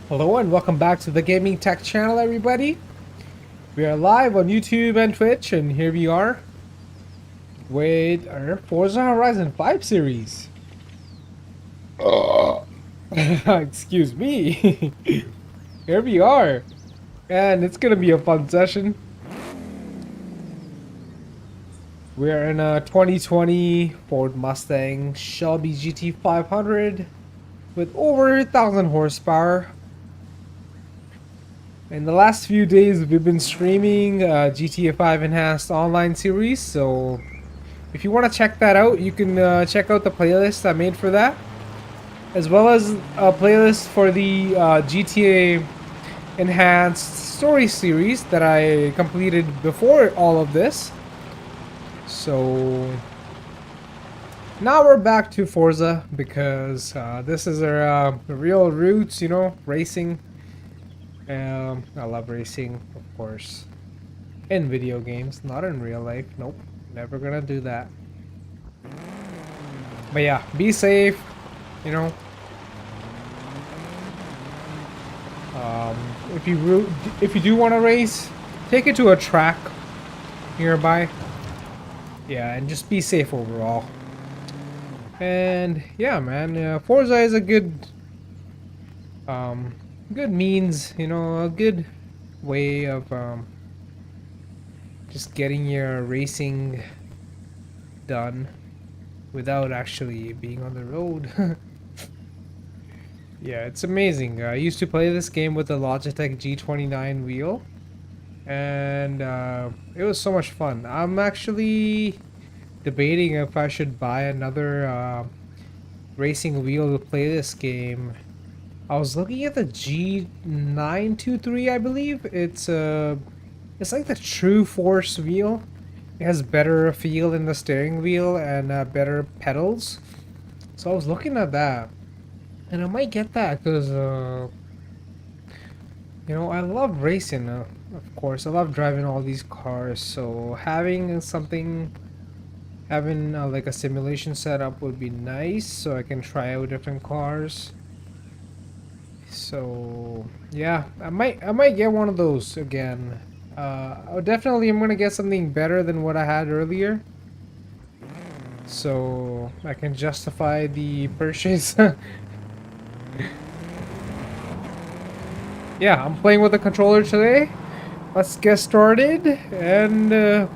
Hello and welcome back to the Gaming Tech channel, everybody. We are live on YouTube and Twitch, and here we are with our Forza Horizon 5 series. Excuse me. Here we are, and it's gonna be a fun session. We're in a 2020 Ford Mustang Shelby GT 500 with over 1,000 horsepower. In the last few days, we've been streaming GTA 5 Enhanced Online series, so if you want to check that out, you can check out the playlist I made for that, as well as a playlist for the GTA Enhanced Story series that I completed before all of this. So now we're back to Forza because this is our real roots, you know, racing. I love racing, of course, in video games, not in real life. Nope, never gonna do that. But yeah, be safe, you know. If you do want to race, take it to a track nearby. Yeah, and just be safe overall. And yeah, man, Forza is a good means, you know, a good way of just getting your racing done without actually being on the road. Yeah, it's amazing. I used to play this game with the Logitech G29 wheel, and it was so much fun. I'm actually debating if I should buy another racing wheel to play this game. I was looking at the G923, I believe. It's like the True Force wheel. It has better feel in the steering wheel and better pedals. So I was looking at that, and I might get that because you know, I love racing. Of course, I love driving all these cars. So having like a simulation setup would be nice, so I can try out different cars. So yeah, I might get one of those again. Definitely I'm gonna get something better than what I had earlier, so I can justify the purchase. Yeah, I'm playing with the controller today. Let's get started, and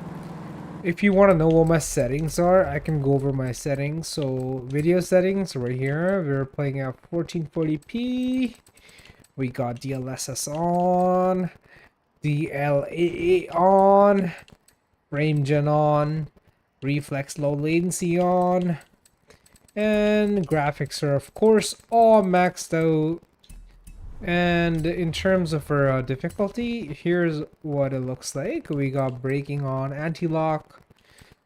if you want to know what my settings are, I can go over my settings. So video settings right here, we're playing at 1440p. We got DLSS on, DLAA on, frame gen on, reflex low latency on, and graphics are of course all maxed out. And in terms of our difficulty, here's what it looks like. We got braking on, anti-lock,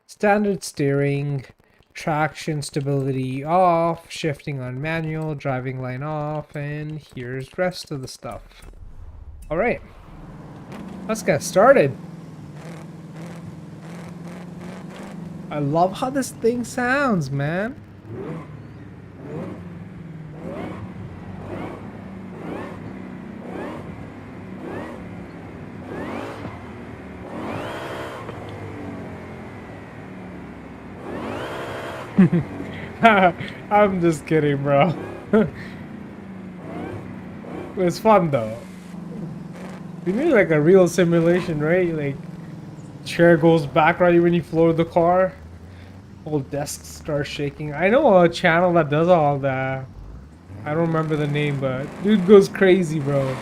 standard steering, traction stability off, shifting on manual, driving line off, and here's the rest of the stuff. Alright, let's get started. I love how this thing sounds, man. I'm just kidding, bro. It's fun though. You need like a real simulation, right? Like, chair goes back right when you float the car. Whole desk starts shaking. I know a channel that does all that. I don't remember the name, but dude goes crazy, bro.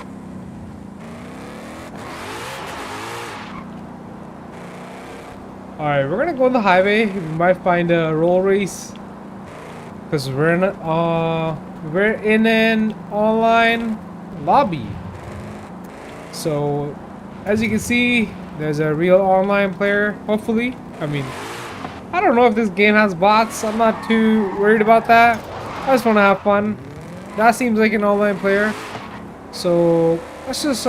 Alright, we're gonna go on the highway. We might find a roll race, because we're in an online lobby. So as you can see, there's a real online player, hopefully. I mean, I don't know if this game has bots. I'm not too worried about that. I just want to have fun. That seems like an online player. So let's just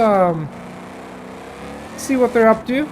see what they're up to.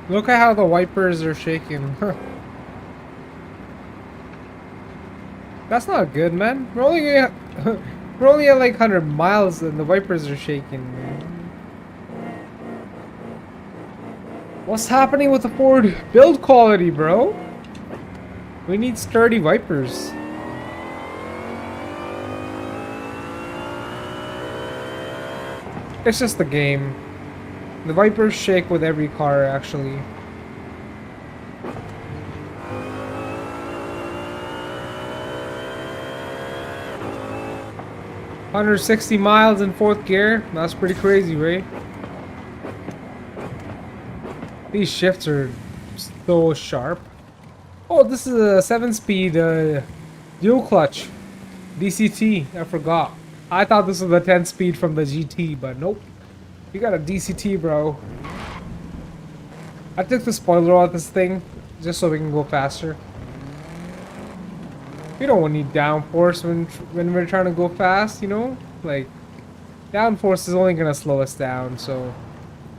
Look at how the wipers are shaking. That's not good, man. We're only at, we're only at like 100 miles and the wipers are shaking, man. What's happening with the Ford build quality, bro? We need sturdy wipers. It's just the game. The wipers shake with every car, actually. $160 in 4th gear. That's pretty crazy, right? These shifts are so sharp. Oh, this is a 7-speed dual clutch. DCT, I forgot. I thought this was the 10-speed from the GT, but nope. You got a DCT, bro. I took the spoiler off this thing just so we can go faster. We don't need downforce when we're trying to go fast, you know? Like, downforce is only gonna slow us down, so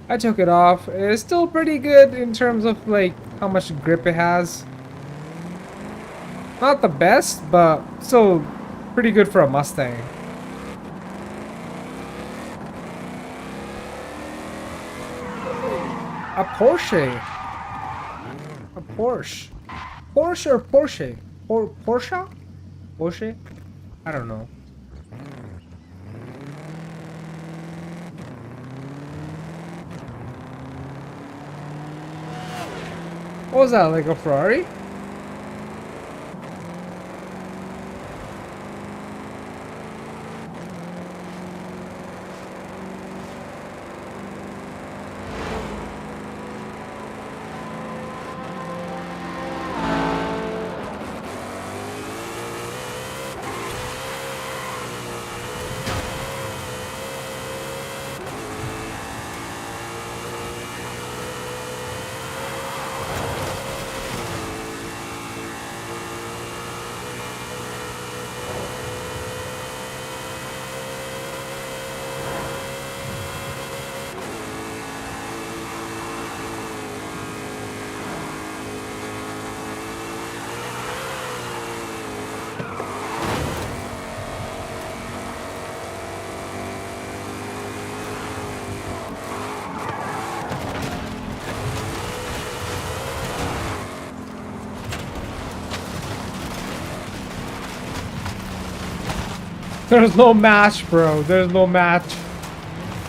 I took it off. It's still pretty good in terms of like how much grip it has. Not the best, but still pretty good for a Mustang. A Porsche. A Porsche. Porsche or Porsche? Porsche? Porsche? I don't know. What was that, like a Ferrari? There's no match, bro. There's no match.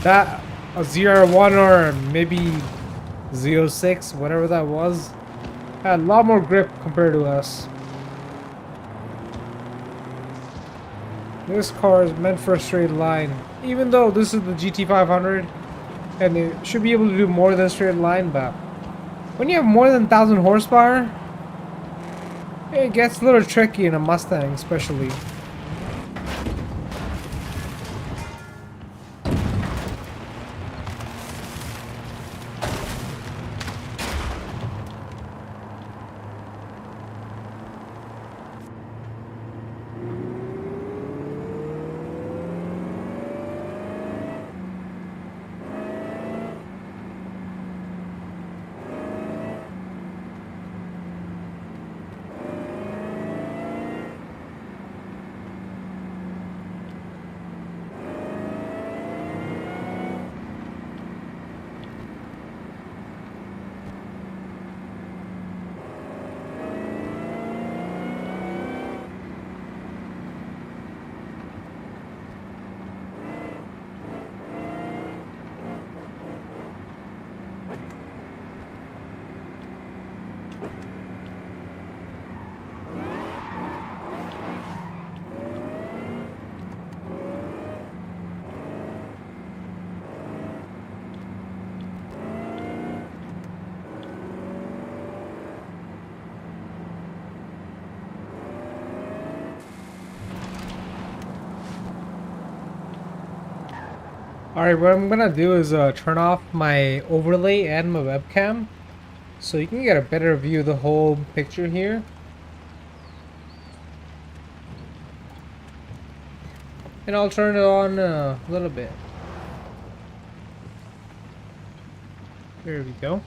That a ZR1 or maybe Z06, whatever that was, had a lot more grip compared to us. This car is meant for a straight line. Even though this is the GT500 and it should be able to do more than a straight line, but when you have more than 1,000 horsepower, it gets a little tricky in a Mustang, especially. Alright, what I'm gonna do is turn off my overlay and my webcam so you can get a better view of the whole picture here. And I'll turn it on a little bit. There we go.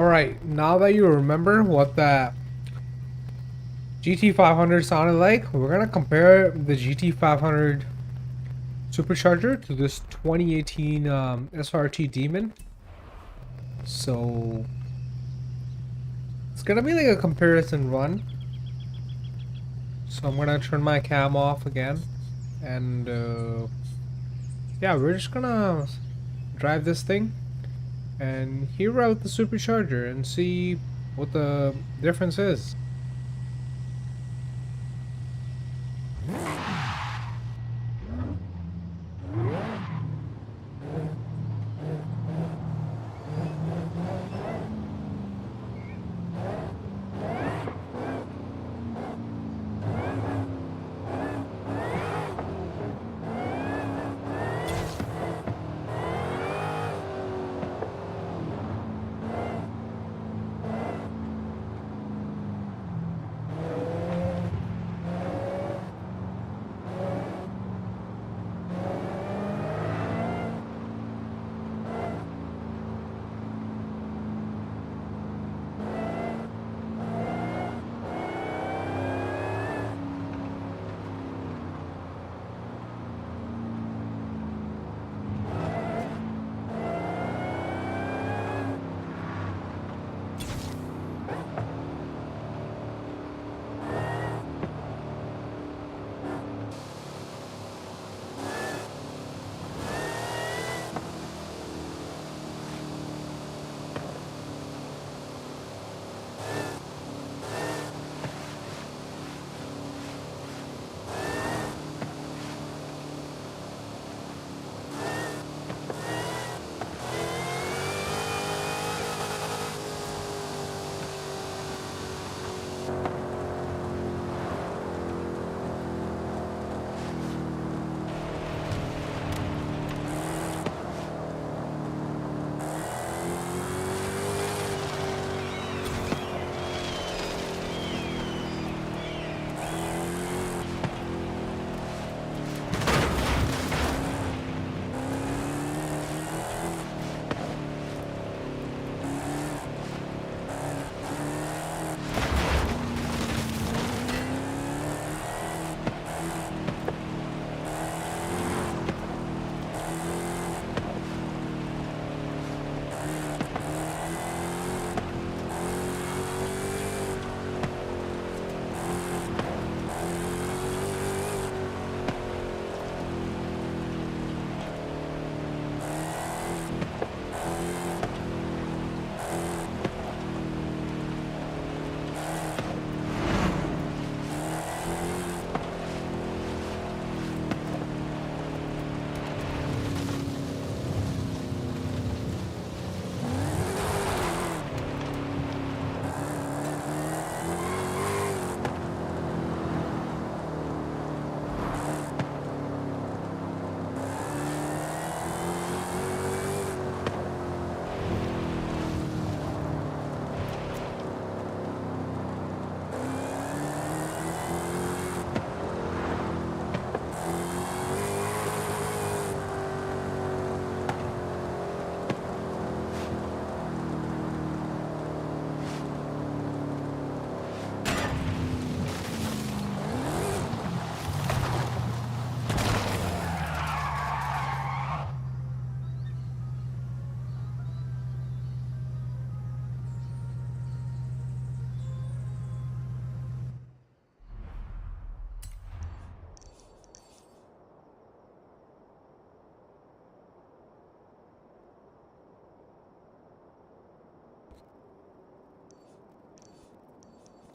Alright, now that you remember what that GT500 sounded like, we're gonna compare the GT500 supercharger to this 2018 SRT Demon. So it's gonna be like a comparison run. So I'm gonna turn my cam off again, and yeah, we're just gonna drive this thing and hear out the supercharger and see what the difference is.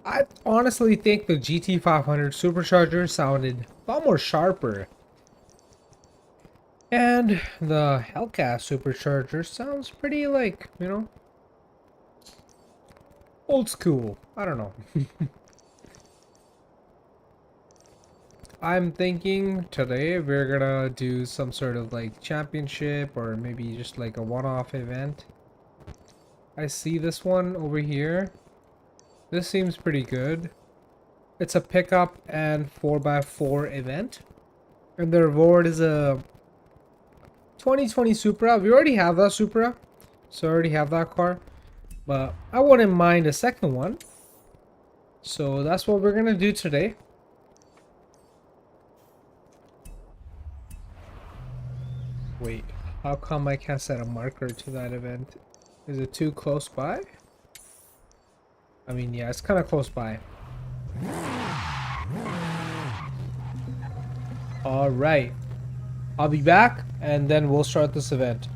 I honestly think the GT500 supercharger sounded a lot more sharper. And the Hellcat supercharger sounds pretty like, you know, old school. I don't know. I'm thinking today we're gonna do some sort of like championship or maybe just like a one-off event. I see this one over here. This seems pretty good. It's a pickup and 4x4 event. And the reward is a 2020 Supra. We already have that Supra. So I already have that car. but I wouldn't mind a second one. So that's what we're gonna do today. Wait, how come I can't set a marker to that event? Is it too close by? I mean, yeah, it's kind of close by. All right, I'll be back and then we'll start this event.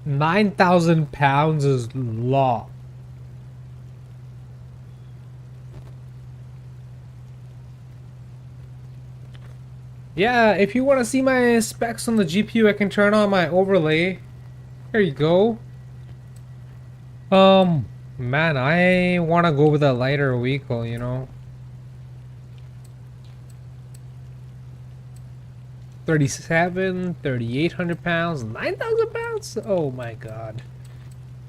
£9,000 is law. Yeah, if you want to see my specs on the GPU, I can turn on my overlay. Here you go. Man, I want to go with a lighter vehicle, you know. 3,800 pounds, 9,000 pounds. Oh my god.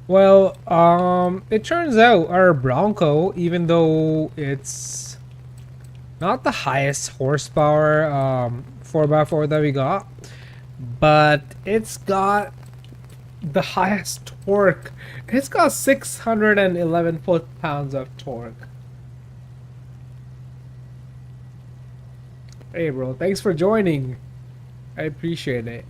Well, it turns out our Bronco, even though it's not the highest horsepower 4x4 that we got, but it's got the highest torque. It's got 611 foot-pounds of torque. Hey bro, thanks for joining. I appreciate it.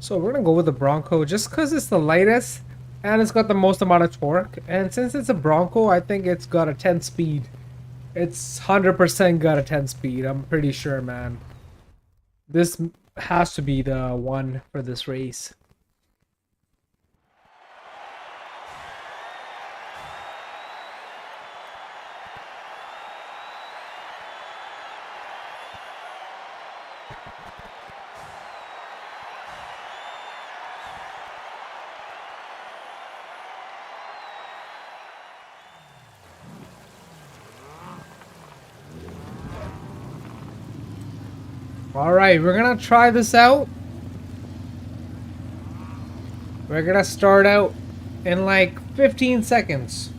So we're gonna go with the Bronco just because it's the lightest and it's got the most amount of torque. And since it's a Bronco, I think it's got a 10 speed. It's 100% got a 10 speed. I'm pretty sure, man. This has to be the one for this race. Alright, we're gonna try this out. We're gonna start out in like 15 seconds.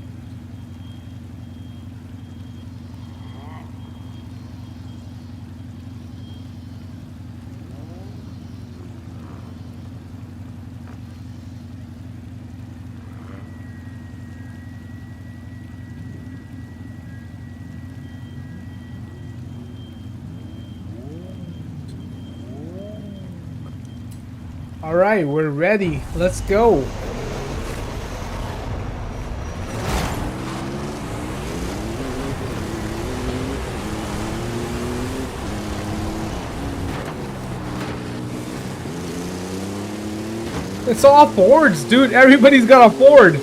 Alright, we're ready. Let's go. It's all Fords, dude. Everybody's got a Ford.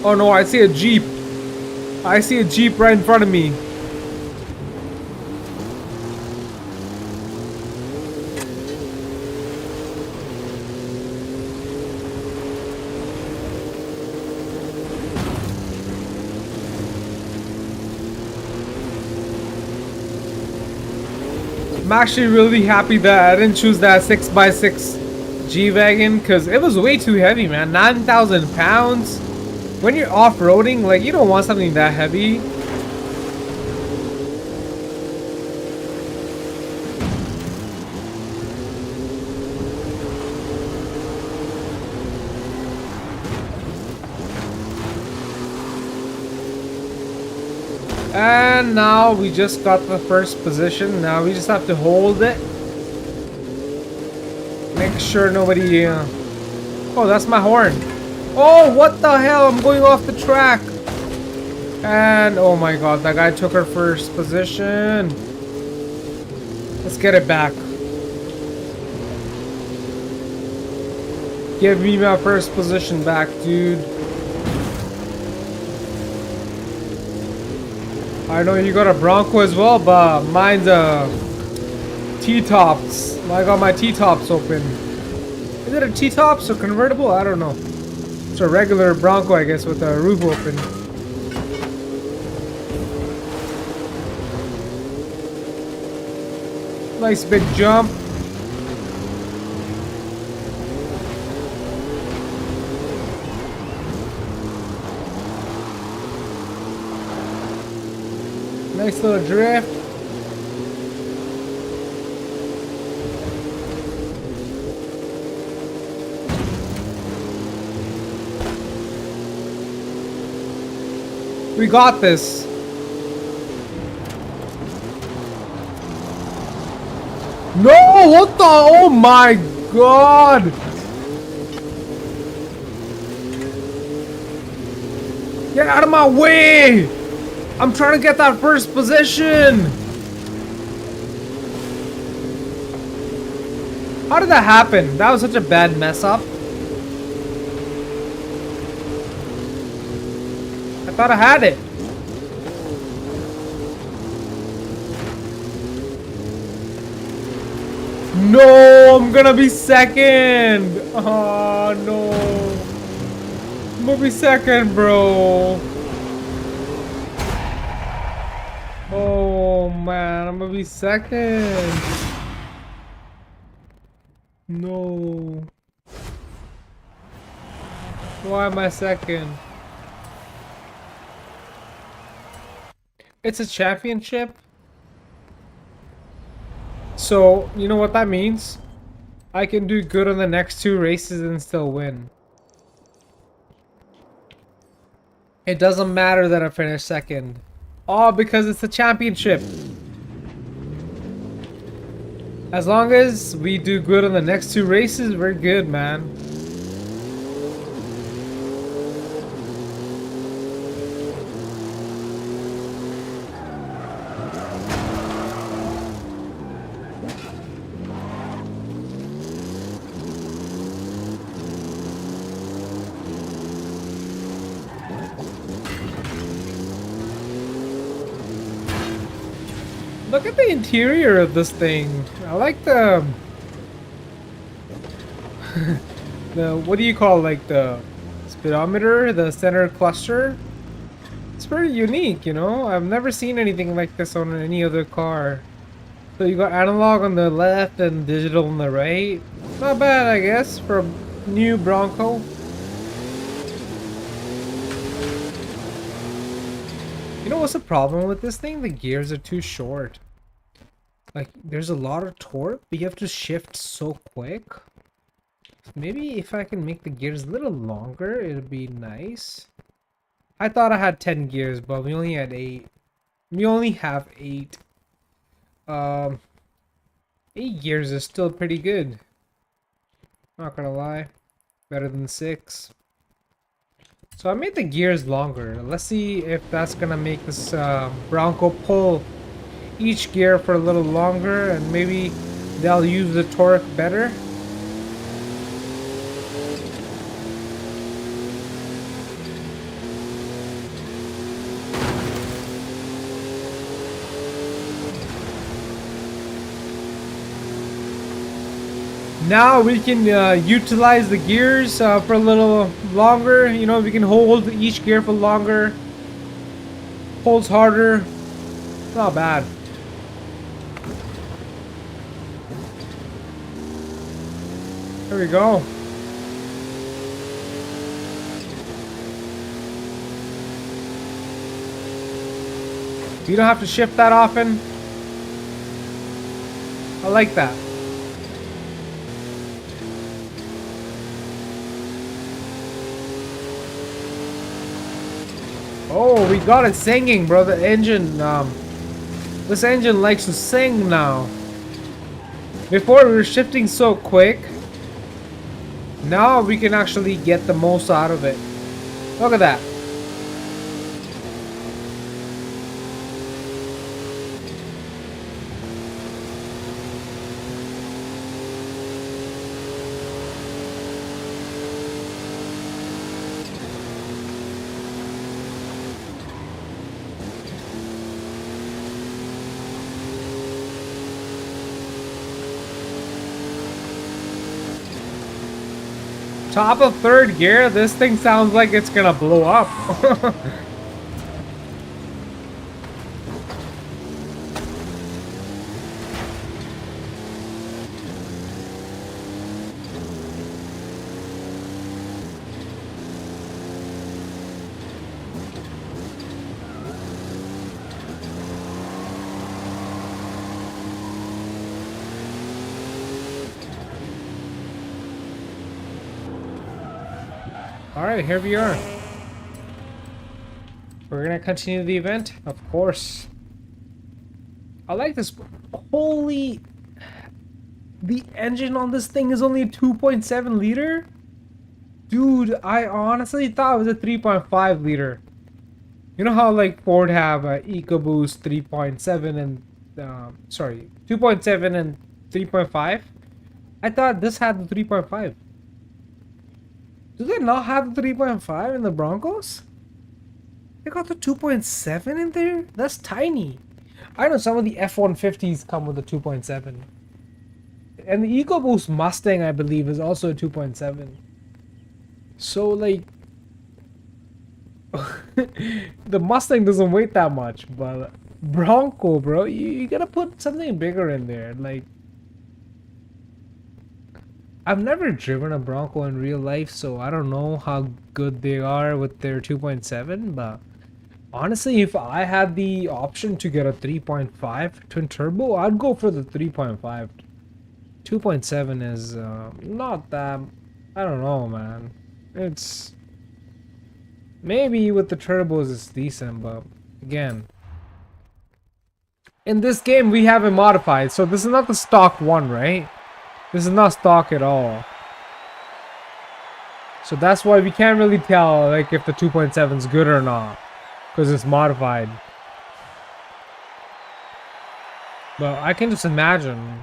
Oh no, I see a Jeep. I see a Jeep right in front of me. I'm actually really happy that I didn't choose that 6x6 G-Wagon because it was way too heavy, man. 9,000 pounds. When you're off-roading, like, you don't want something that heavy. And now we just got the first position. Now we just have to hold it. Make sure nobody... Oh, that's my horn. Oh, what the hell? I'm going off the track. And, oh my god, that guy took our first position. Let's get it back. Give me my first position back, dude. I know you got a Bronco as well, but mine's a T-Tops. I got my T-Tops open. Is it a T-Tops or convertible? I don't know. It's a regular Bronco, I guess, with the roof open. Nice big jump. Nice little drift. We got this. No, what the? Oh my god. Get out of my way. I'm trying to get that first position. How did that happen? That was such a bad mess up. I thought I had it. No, I'm gonna be second. Oh no. I'm gonna be second, bro. Oh man, I'm gonna be second. No. Why am I second? It's a championship. So, you know what that means? I can do good on the next two races and still win. It doesn't matter that I finished second. Oh, because it's a championship. As long as we do good on the next two races, we're good, man. Look at the interior of this thing. I like the what do you call, like, the speedometer, the center cluster. It's pretty unique, you know? I've never seen anything like this on any other car. So you got analog on the left and digital on the right. Not bad, I guess, for a new Bronco. You know what's the problem with this thing? The gears are too short. Like, there's a lot of torque, but you have to shift so quick. Maybe if I can make the gears a little longer, it'd be nice. I thought I had 10 gears, but we only had 8. We only have 8. 8 gears is still pretty good. Not gonna lie. Better than 6. So I made the gears longer. Let's see if that's gonna make this Bronco pull each gear for a little longer, and maybe they'll use the torque better. Now we can utilize the gears for a little longer. You know, we can hold each gear for longer. Holds harder. Not bad. There we go. You don't have to shift that often. I like that. Oh, we got it singing, bro. The engine, this engine likes to sing now. Before we were shifting so quick. Now we can actually get the most out of it. Look at that. Top of third gear, this thing sounds like it's gonna blow up. Alright, here we are. We're gonna continue the event, of course. I like this. Holy... The engine on this thing is only a 2.7 liter? Dude, I honestly thought it was a 3.5 liter. You know how like Ford have EcoBoost 3.7 and... sorry, 2.7 and 3.5? I thought this had the 3.5. Do they not have the 3.5 in the Broncos? They got the 2.7 in there? That's tiny. I know some of the F-150s come with a 2.7. And the EcoBoost Mustang, I believe, is also a 2.7. So, like... the Mustang doesn't weigh that much, but... Bronco, bro, you gotta put something bigger in there. Like... I've never driven a Bronco in real life, so I don't know how good they are with their 2.7, but honestly, if I had the option to get a 3.5 twin turbo, I'd go for the 3.5. 2.7 is not that, I don't know, man. It's maybe with the turbos it's decent, but again, in this game we have it modified, so this is not the stock one, right? This is not stock at all. So that's why we can't really tell like if the 2.7 is good or not. Because it's modified. But I can just imagine.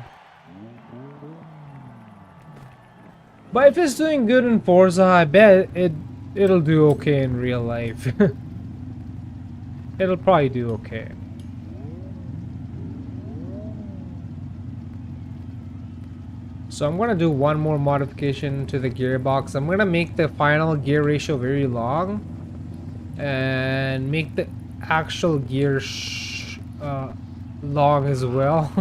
But if it's doing good in Forza, I bet it'll do okay in real life. It'll probably do okay. So I'm gonna do one more modification to the gearbox. I'm gonna make the final gear ratio very long and make the actual gear long as well.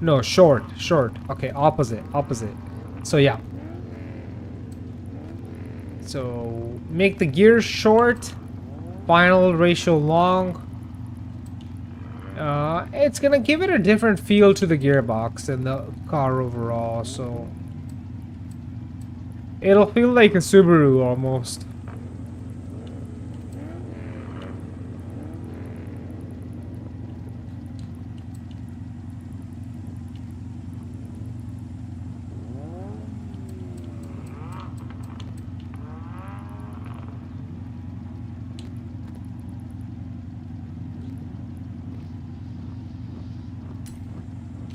No, short. Okay, opposite. So yeah. So make the gears short, final ratio long. It's gonna give it a different feel to the gearbox and the car overall, so it'll feel like a Subaru almost.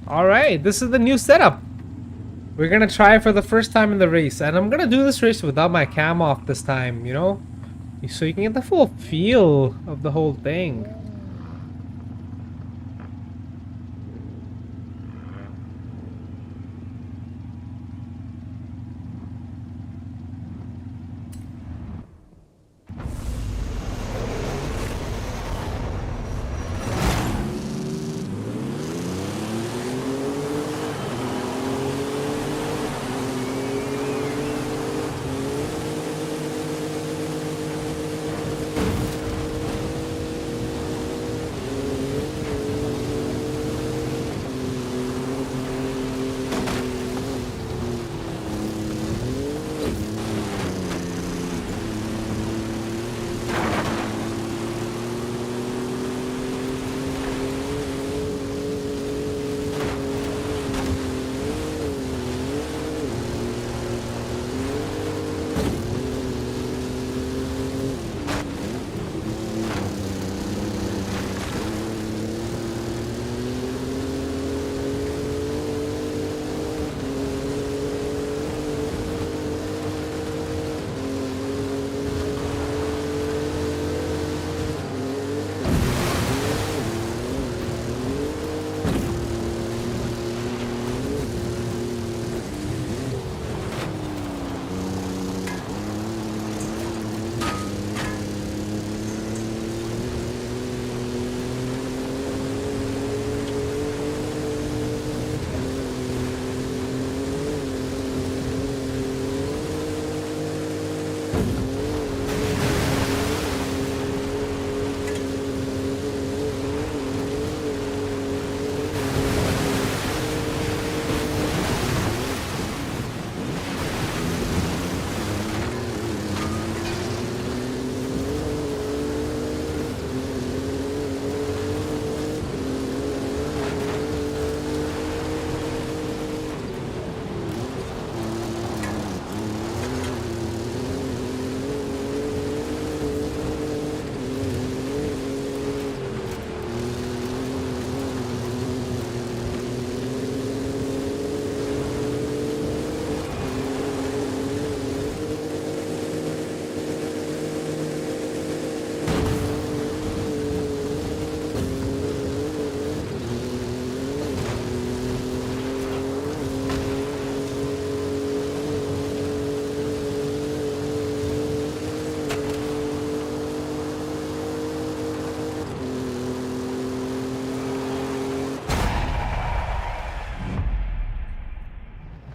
Alright, this is the new setup. We're gonna try for the first time in the race, and I'm gonna do this race without my cam off this time, you know? So you can get the full feel of the whole thing.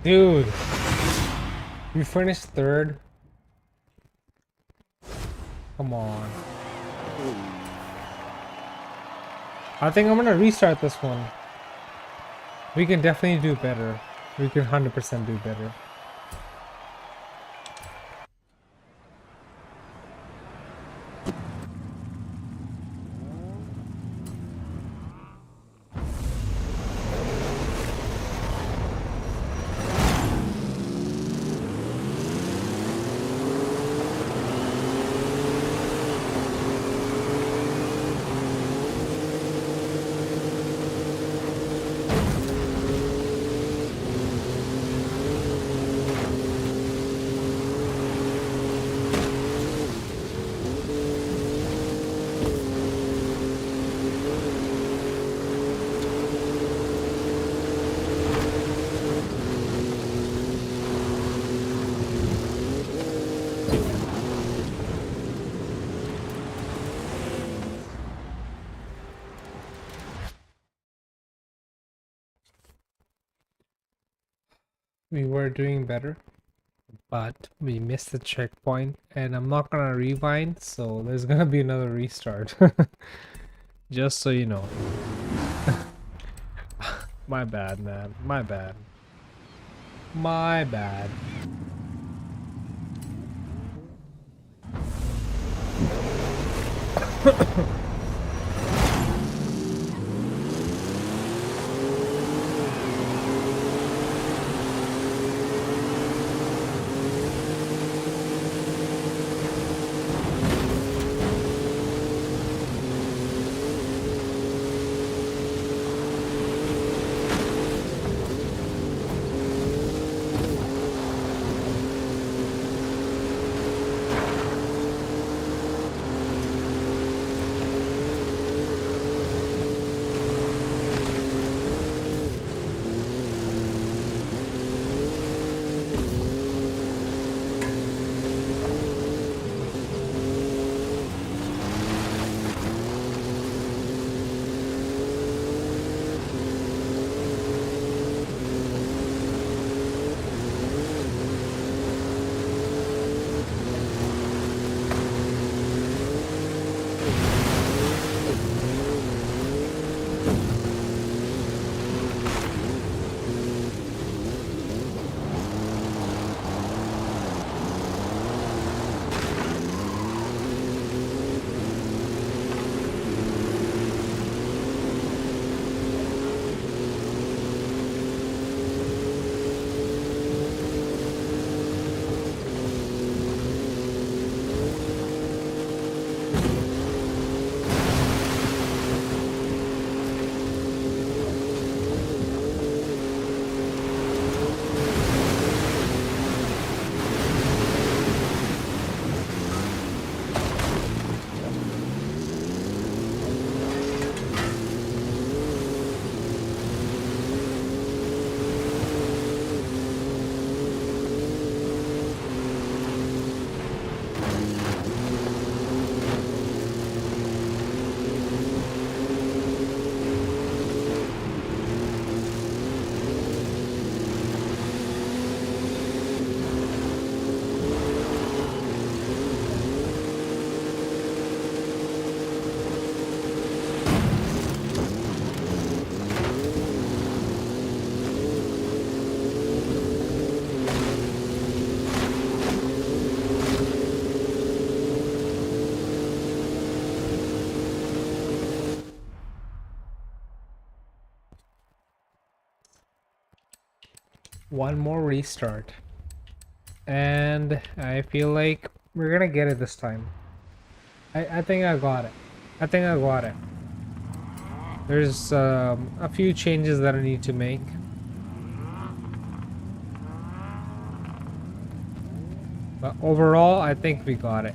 Dude, you finished third? Come on. I think I'm gonna restart this one. We can definitely do better. We can 100% do better. We were doing better, but we missed the checkpoint, and I'm not gonna rewind, so there's gonna be another restart. Just so you know. My bad, man. My bad. My bad. One more restart. And I feel like we're gonna get it this time. I think I got it. I think I got it. There's a few changes that I need to make. But overall, I think we got it.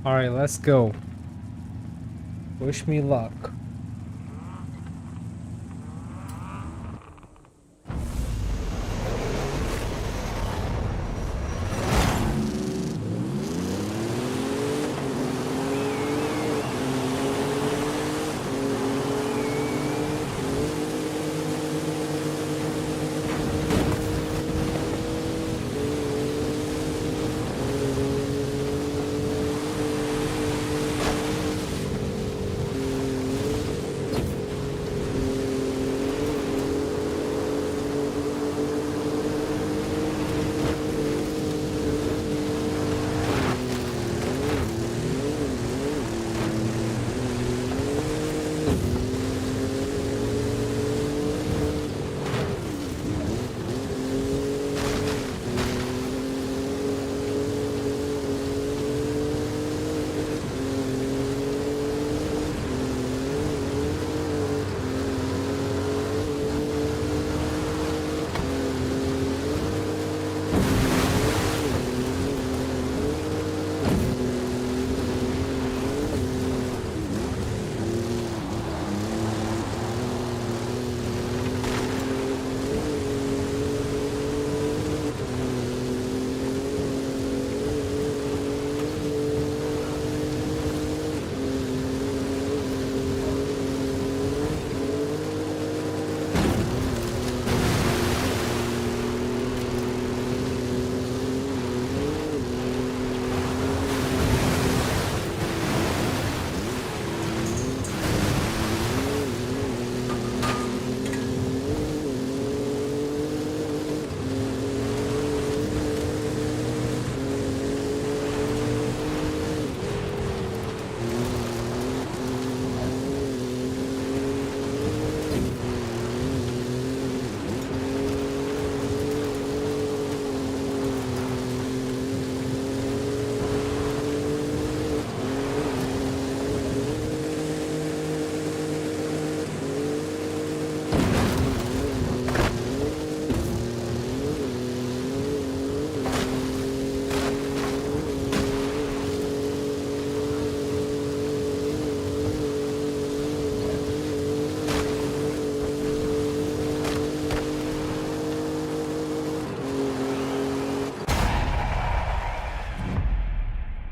Alright, let's go. Wish me luck.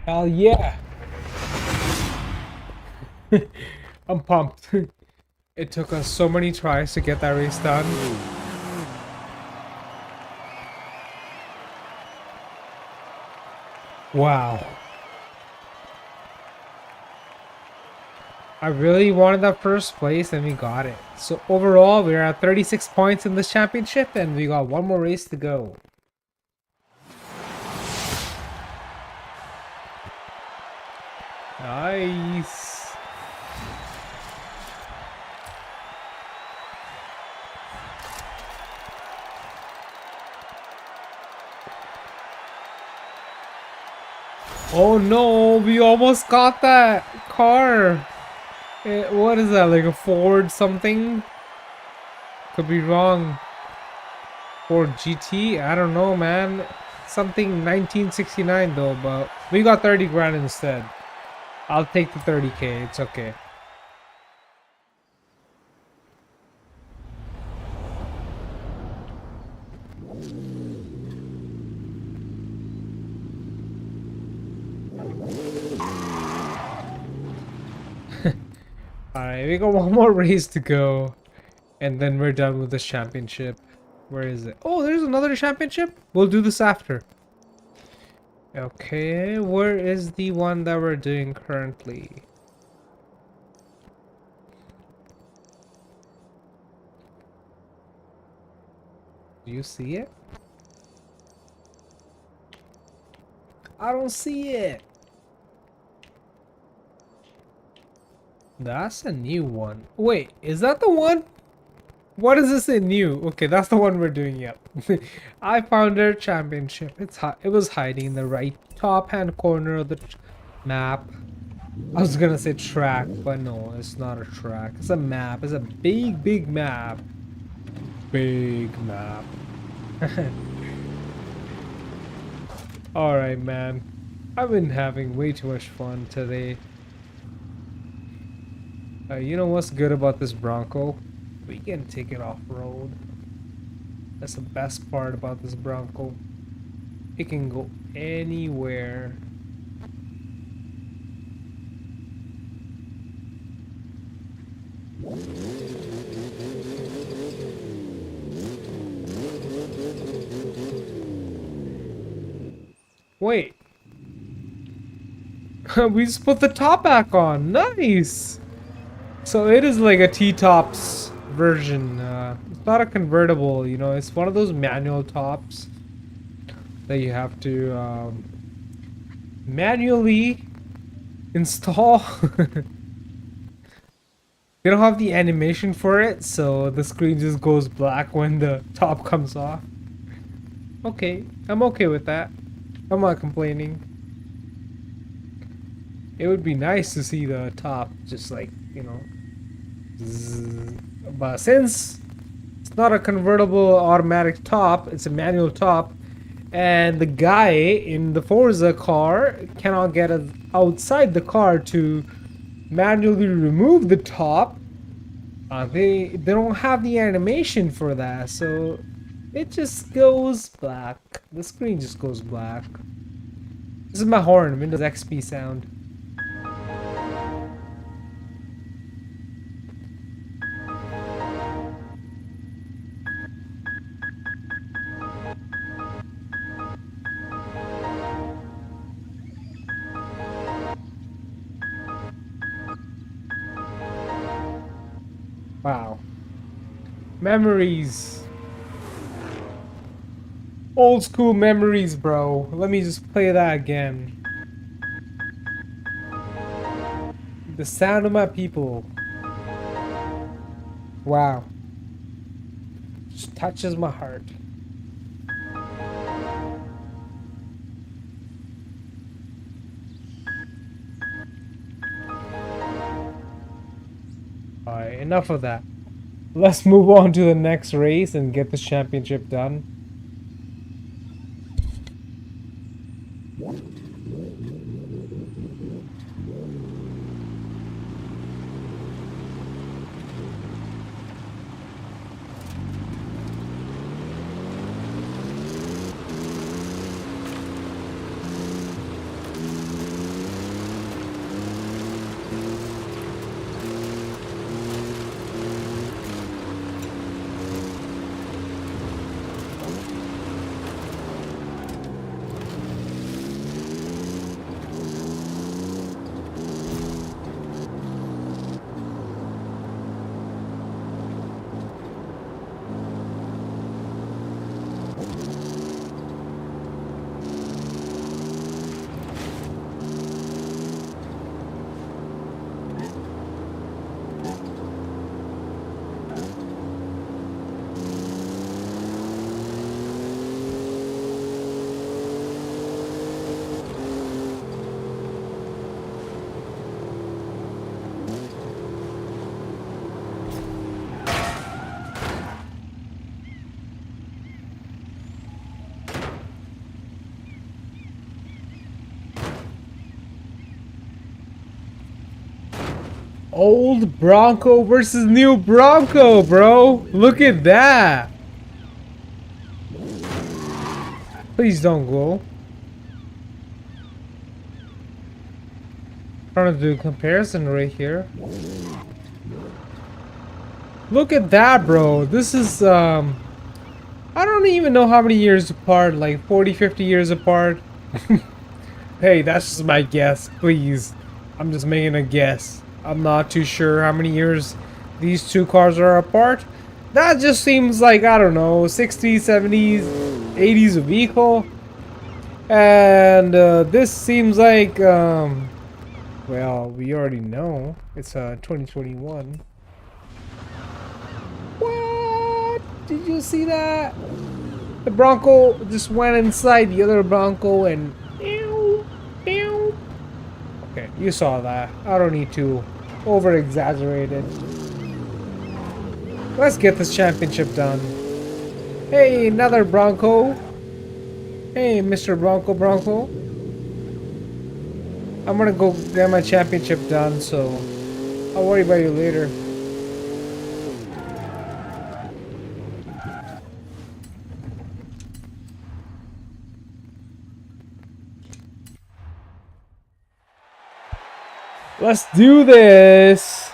Hell yeah! I'm pumped. It took us so many tries to get that race done. Wow. I really wanted that first place and we got it. So overall, we're at 36 points in this championship and we got one more race to go. Nice. Oh no, we almost got that car. What is that, like a Ford something? Could be wrong. Ford GT? I don't know, man. Something 1969 though, but we got 30 grand instead. I'll take the 30K, it's okay. Alright, we got one more race to go. And then we're done with this championship. Where is it? Oh, there's another championship? We'll do this after. Okay, where is the one that we're doing currently? Do you see it? I don't see it. That's a new one. Wait, is that the one? What is this in new? Okay, that's the one we're doing, yep. I found our championship. It was hiding in the right top hand corner of the map. I was gonna say track, but no, it's not a track. It's a map. It's a big map. Big map. Alright, man. I've been having way too much fun today. You know what's good about this Bronco? We can take it off-road. That's the best part about this Bronco. It can go anywhere. Wait. We just put the top back on. Nice! So it is like a T-Tops version. It's not a convertible, you know, it's one of those manual tops that you have to manually install. They don't have the animation for it, so the screen just goes black when the top comes off. Okay, I'm okay with that. I'm not complaining. It would be nice to see the top just like, you know, but since it's not a convertible automatic top, it's a manual top, and the guy in the Forza car cannot get outside the car to manually remove the top, they don't have the animation for that, so it just goes black. The screen just goes black. This is my horn, Windows XP sound. Wow. Memories. Old school memories, bro. Let me just play that again. The sound of my people. Wow. Just touches my heart. Alright, enough of that. Let's move on to the next race and get the championship done. Old Bronco versus new Bronco, bro. Look at that. Please don't go. Trying to do a comparison right here. Look at that, bro. This is I don't even know how many years apart, like 40, 50 years apart. Hey, that's just my guess, please. I'm just making a guess. I'm not too sure how many years these two cars are apart. That just seems like, I don't know, 60s, 70s, 80s vehicle. And this seems like, well, we already know. It's 2021. What? Did you see that? The Bronco just went inside the other Bronco and... Okay, you saw that. I don't need to over-exaggerate it. Let's get this championship done. Hey, another Bronco. Hey, Mr. Bronco. I'm gonna go get my championship done, so I'll worry about you later. Let's do this!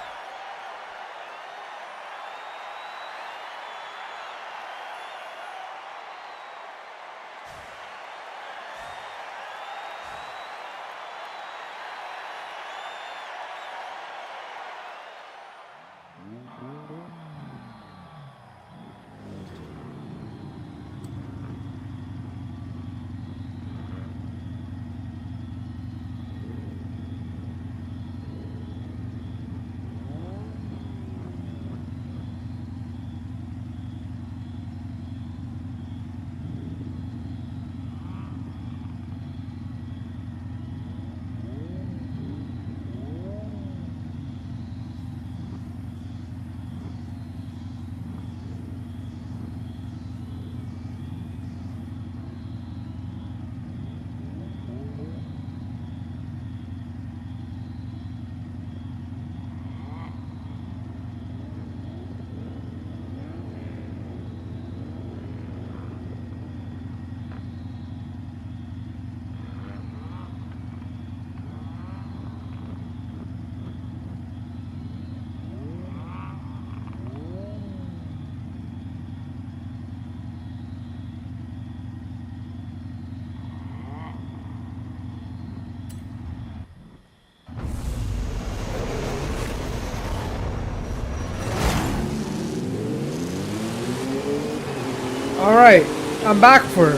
Alright, I'm back for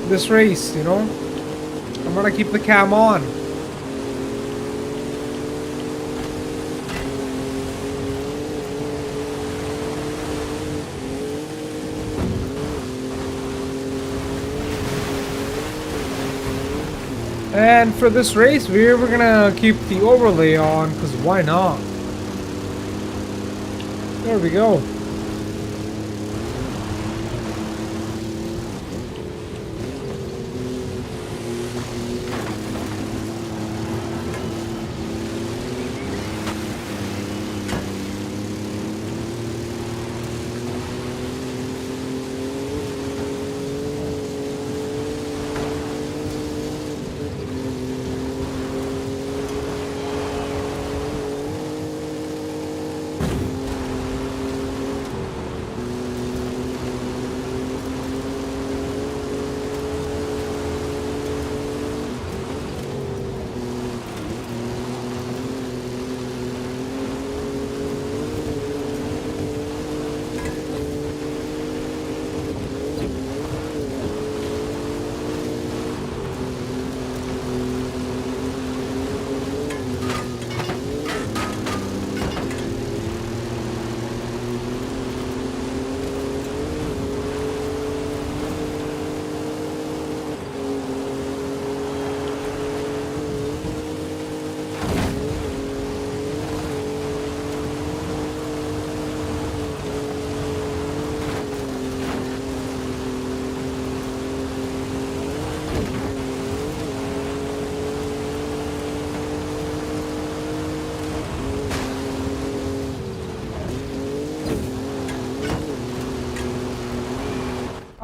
this race, you know? I'm gonna keep the cam on. And for this race, we're gonna keep the overlay on, because why not? There we go.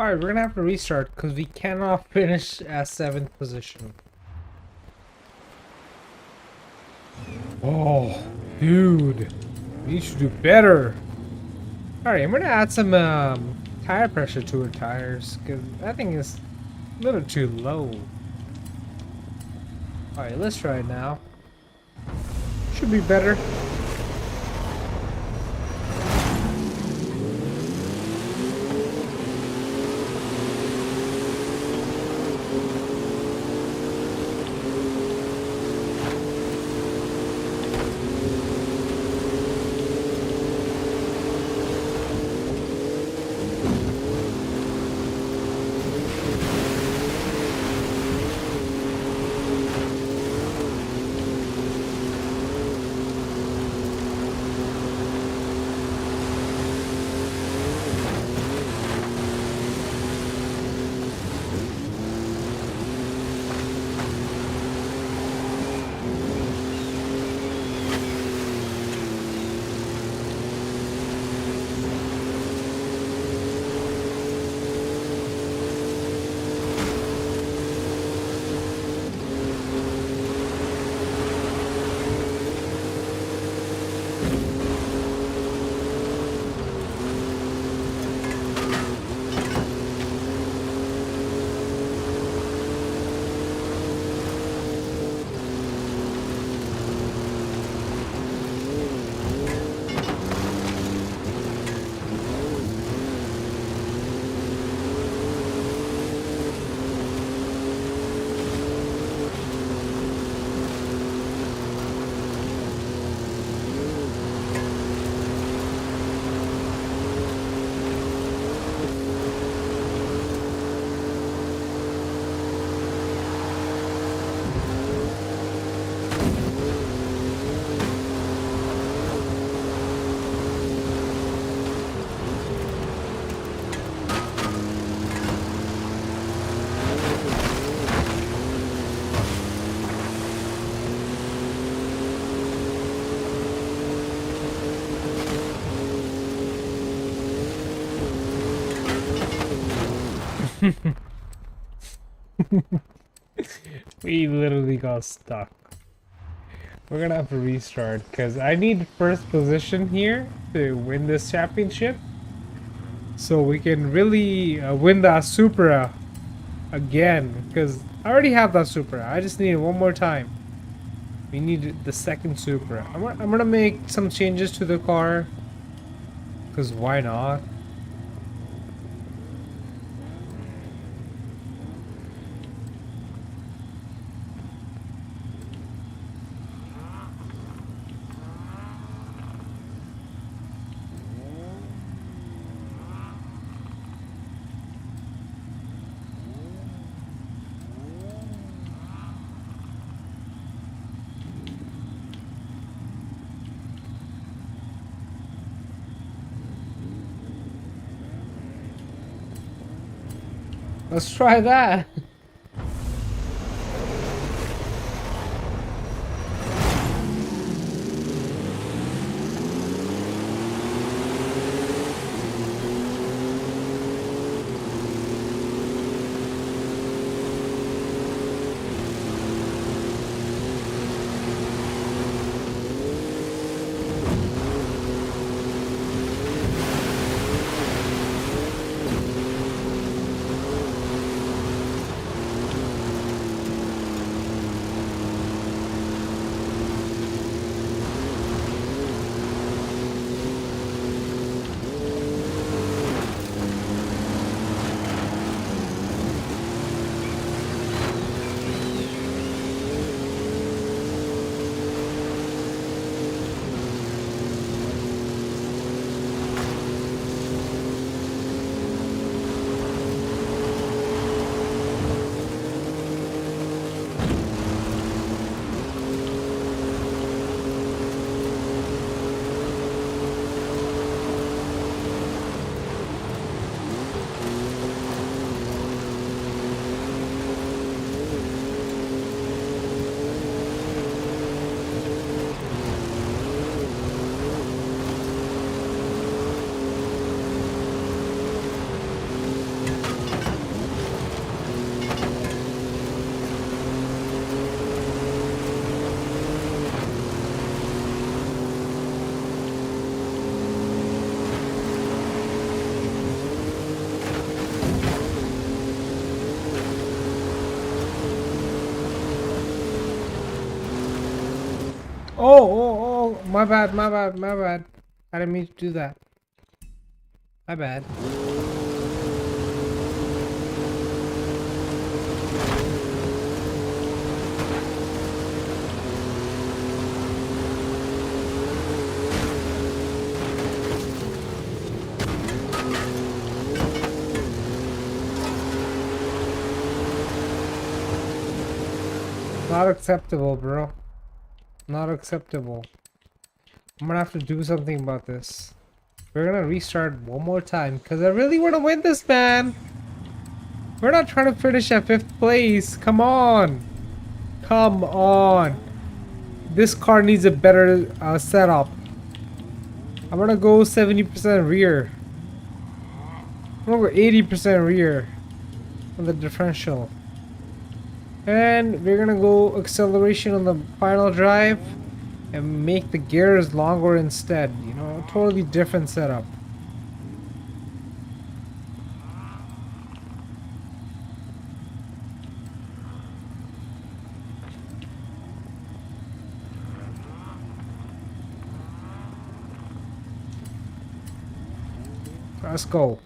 Alright, we're gonna have to restart because we cannot finish at 7th position. Oh, dude. We should do better. Alright, I'm gonna add some tire pressure to our tires because that thing is a little too low. Alright, let's try it now. Should be better. We literally got stuck. We're gonna have to restart because I need first position here to win this championship. So we can really win that Supra again. Because I already have that Supra. I just need it one more time. We need the second Supra. I'm gonna make some changes to the car. Because why not? Let's try that. Oh, my bad, my bad, my bad. I didn't mean to do that. My bad. Not acceptable, bro. Not acceptable. I'm gonna have to do something about this. We're gonna restart one more time because I really want to win this, man. We're not trying to finish at 5th place. Come on. Come on. This car needs a better setup. I'm gonna go 70% rear. I'm gonna go 80% rear on the differential. And we're gonna go acceleration on the final drive and make the gears longer instead. You know, a totally different setup. Let's go.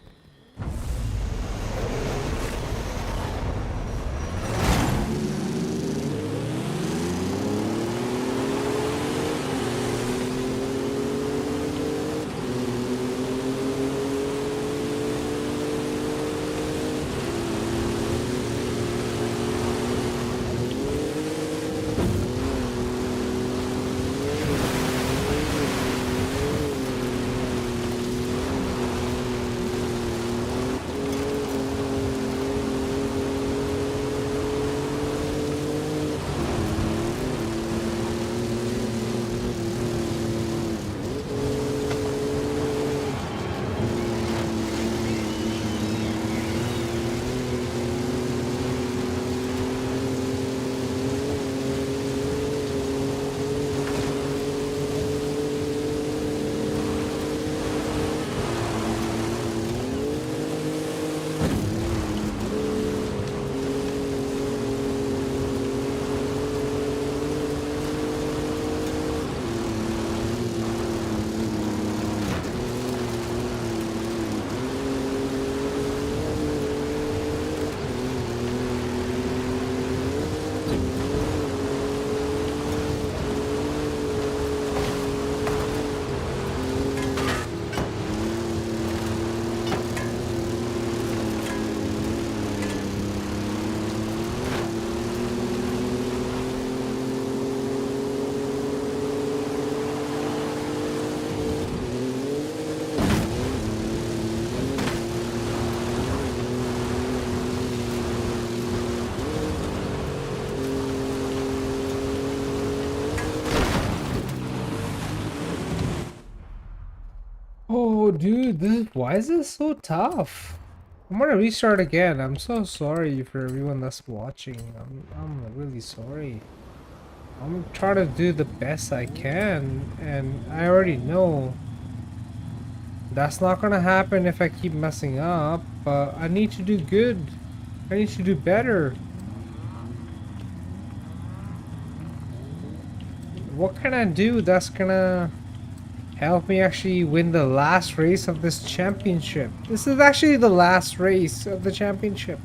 Oh, dude, why is this so tough? I'm gonna restart again. I'm so sorry for everyone that's watching. I'm really sorry. I'm trying to do the best I can, and I already know that's not gonna happen if I keep messing up, but I need to do good. I need to do better. What can I do that's gonna help me actually win the last race of this championship? This is actually the last race of the championship,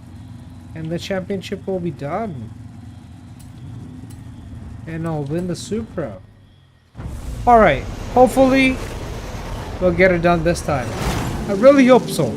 and the championship will be done. And I'll win the Supra. Alright, hopefully we'll get it done this time. I really hope so.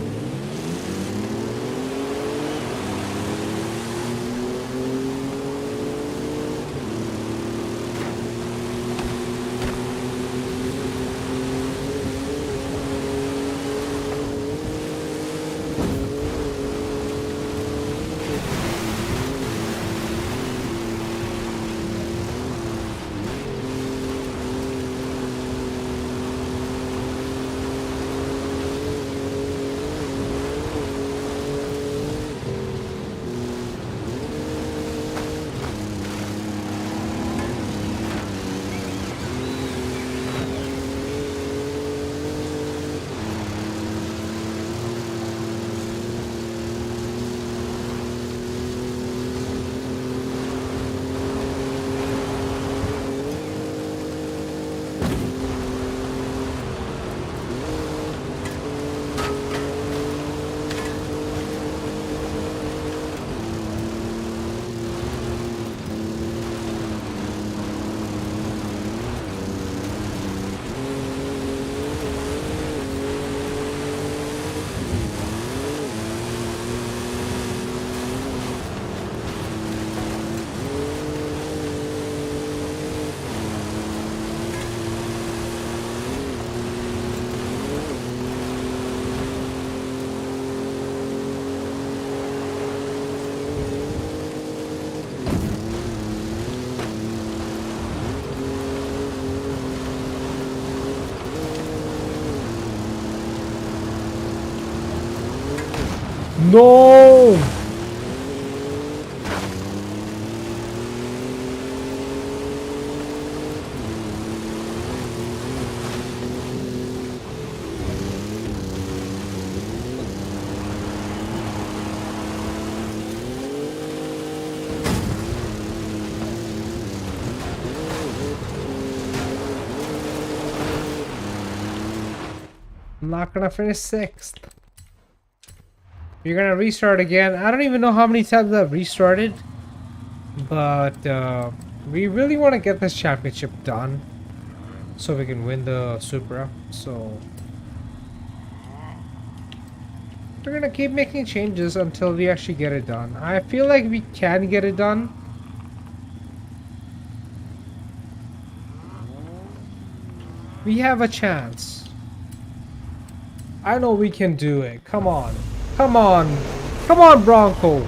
No! I'm not gonna finish 6th. You're gonna restart again. I don't even know how many times I've restarted. But we really want to get this championship done so we can win the Supra. So we're gonna keep making changes until we actually get it done. I feel like we can get it done. We have a chance. I know we can do it. Come on. Come on. Come on, Bronco.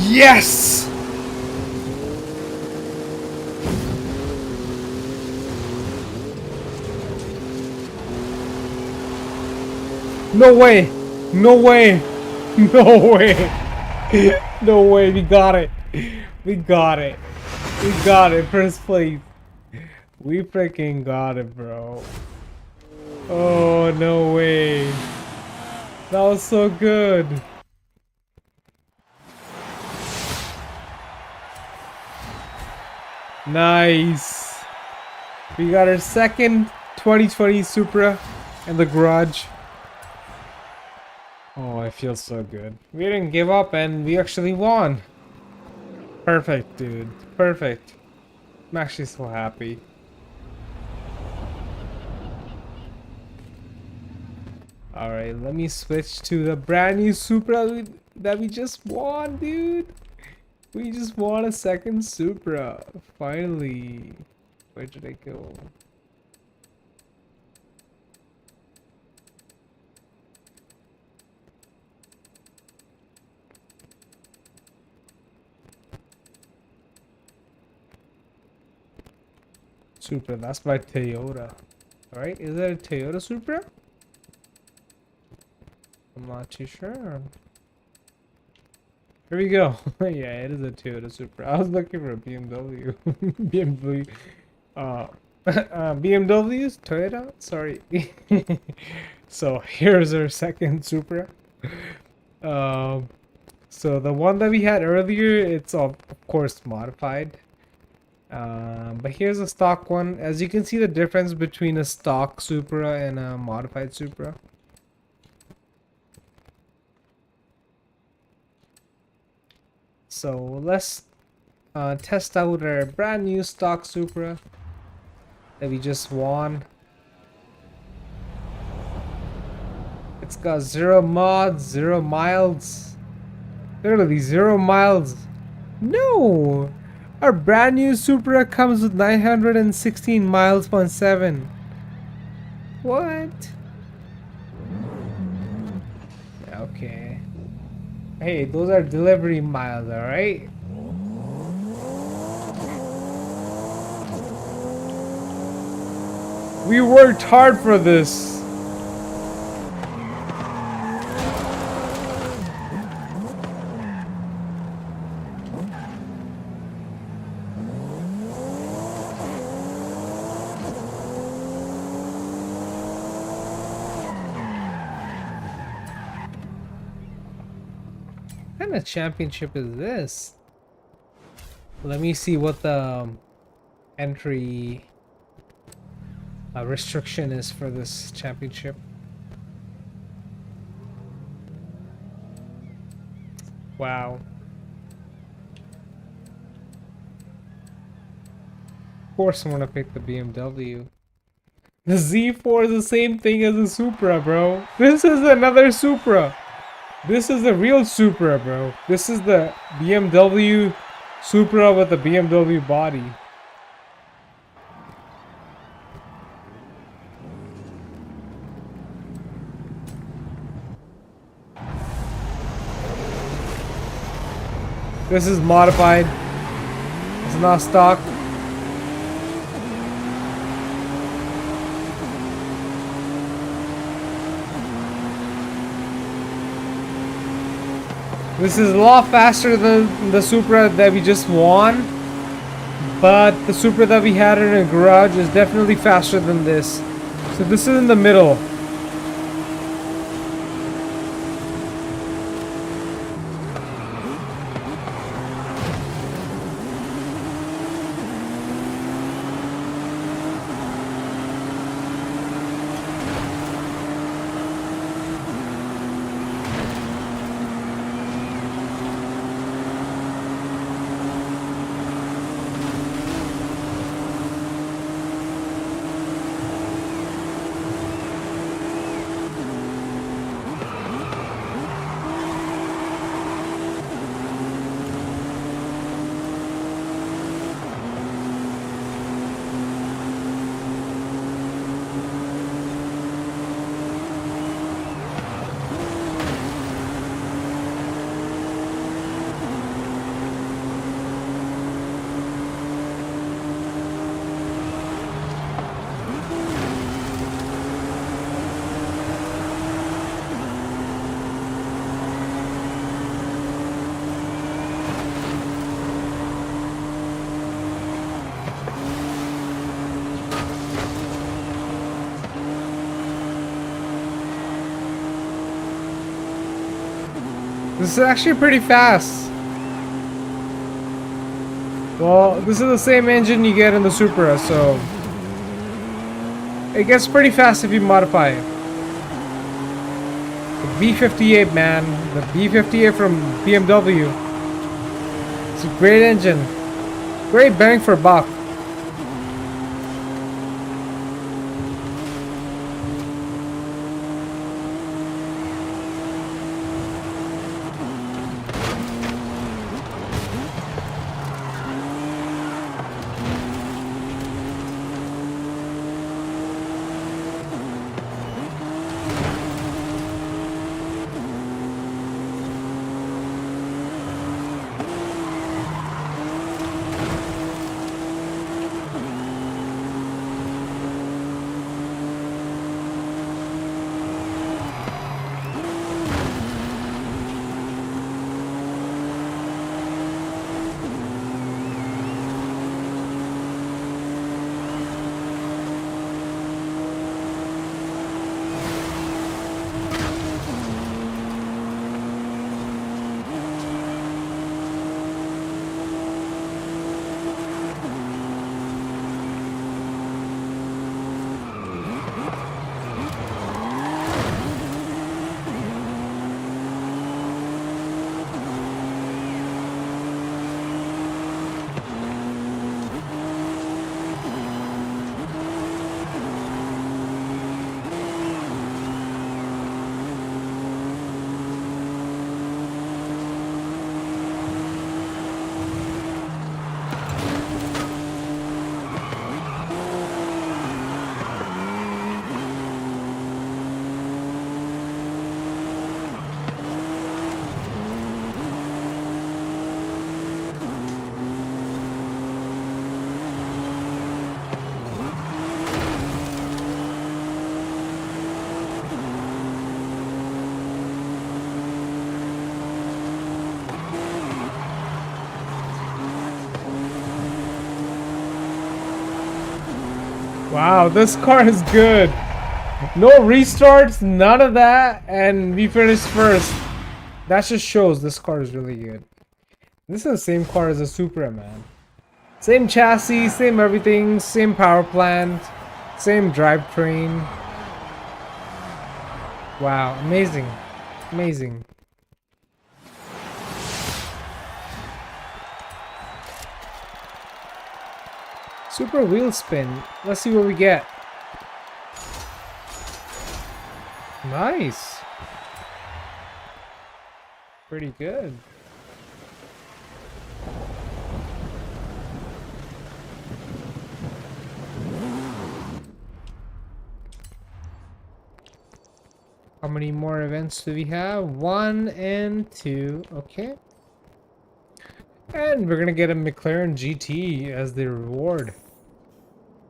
Yes! No way! No way! No way! No way, we got it! We got it! We got it, first place! We freaking got it, bro. Oh, no way. That was so good. Nice. We got our second 2020 Supra in the garage. Oh, I feel so good. We didn't give up and we actually won. Perfect, dude. Perfect. I'm actually so happy. Alright, let me switch to the brand new Supra that we just won, dude. We just won a second Supra. Finally. Where did it go? Supra, that's my Toyota. Alright, is that a Toyota Supra? I'm not too sure. Here we go. Yeah, it is a Toyota Supra. I was looking for a BMW. BMW. BMWs? Toyota? Sorry. So here's our second Supra. So the one that we had earlier, it's of course modified. But here's a stock one. As you can see the difference between a stock Supra and a modified Supra. So let's test out our brand new stock Supra that we just won. It's got 0 mods, 0 miles. Literally 0 miles. No! Our brand new Supra comes with 916 miles per 7. What? Okay. Hey, those are delivery miles, alright? We worked hard for this. What kind of championship is this? Let me see what the entry restriction is for this championship. Wow. Of course I'm gonna pick the BMW. The Z4 is the same thing as the Supra, bro. This is another Supra. This is the real Supra, bro. This is the BMW Supra with the BMW body. This is modified. It's not stock. This is a lot faster than the Supra that we just won, but the Supra that we had in a garage is definitely faster than this. So this is in the middle. This is actually pretty fast. Well, this is the same engine you get in the Supra, so it gets pretty fast if you modify it. The B58, man. The B58 from BMW. It's a great engine. Great bang for buck. Wow, this car is good. No restarts, none of that, and we finished first. That just shows this car is really good. This is the same car as a Supra, man. Same chassis, same everything, same power plant, same drivetrain. Wow, amazing. Amazing. Super wheel spin. Let's see what we get. Nice. Pretty good. How many more events do we have? 1 and 2. Okay. And we're gonna get a McLaren GT as the reward.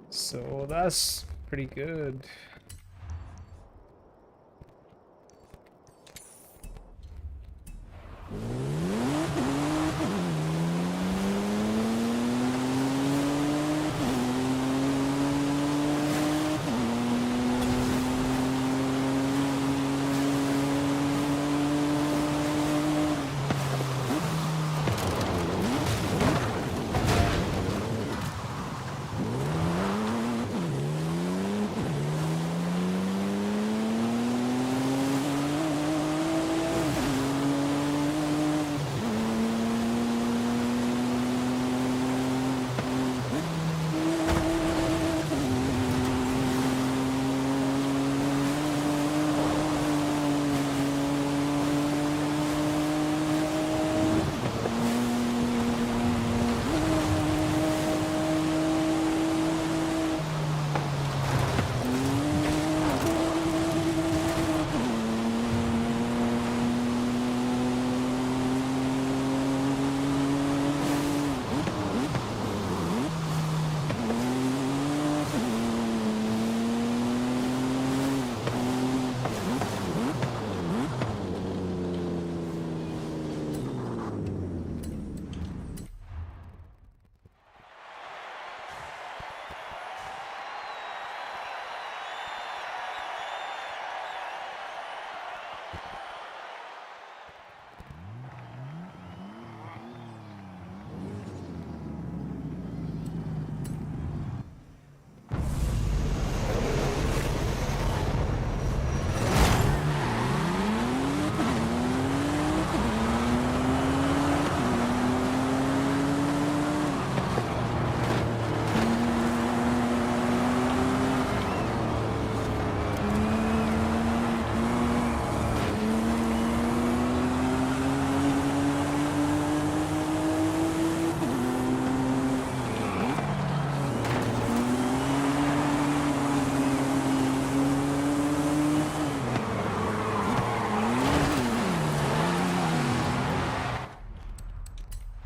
So that's pretty good.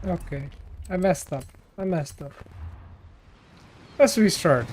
Okay. I messed up. I messed up. Let's restart.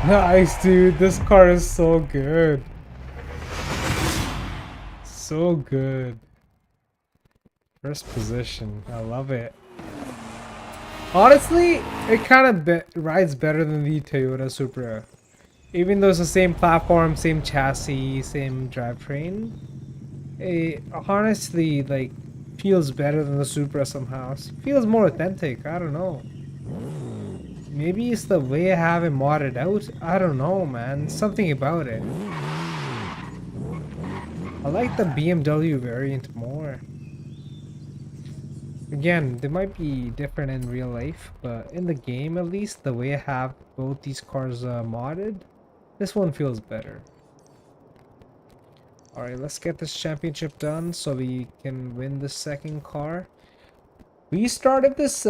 Nice, dude. This car is so good. So good. First position. I love it. Honestly, it kind of rides better than the Toyota Supra. Even though it's the same platform, same chassis, same drivetrain, it honestly like feels better than the Supra somehow. It feels more authentic. I don't know. Maybe it's the way I have it modded out. I don't know, man. Something about it. I like the BMW variant more. Again, they might be different in real life, but in the game at least, the way I have both these cars modded, this one feels better. Alright, let's get this championship done so we can win the second car. We started this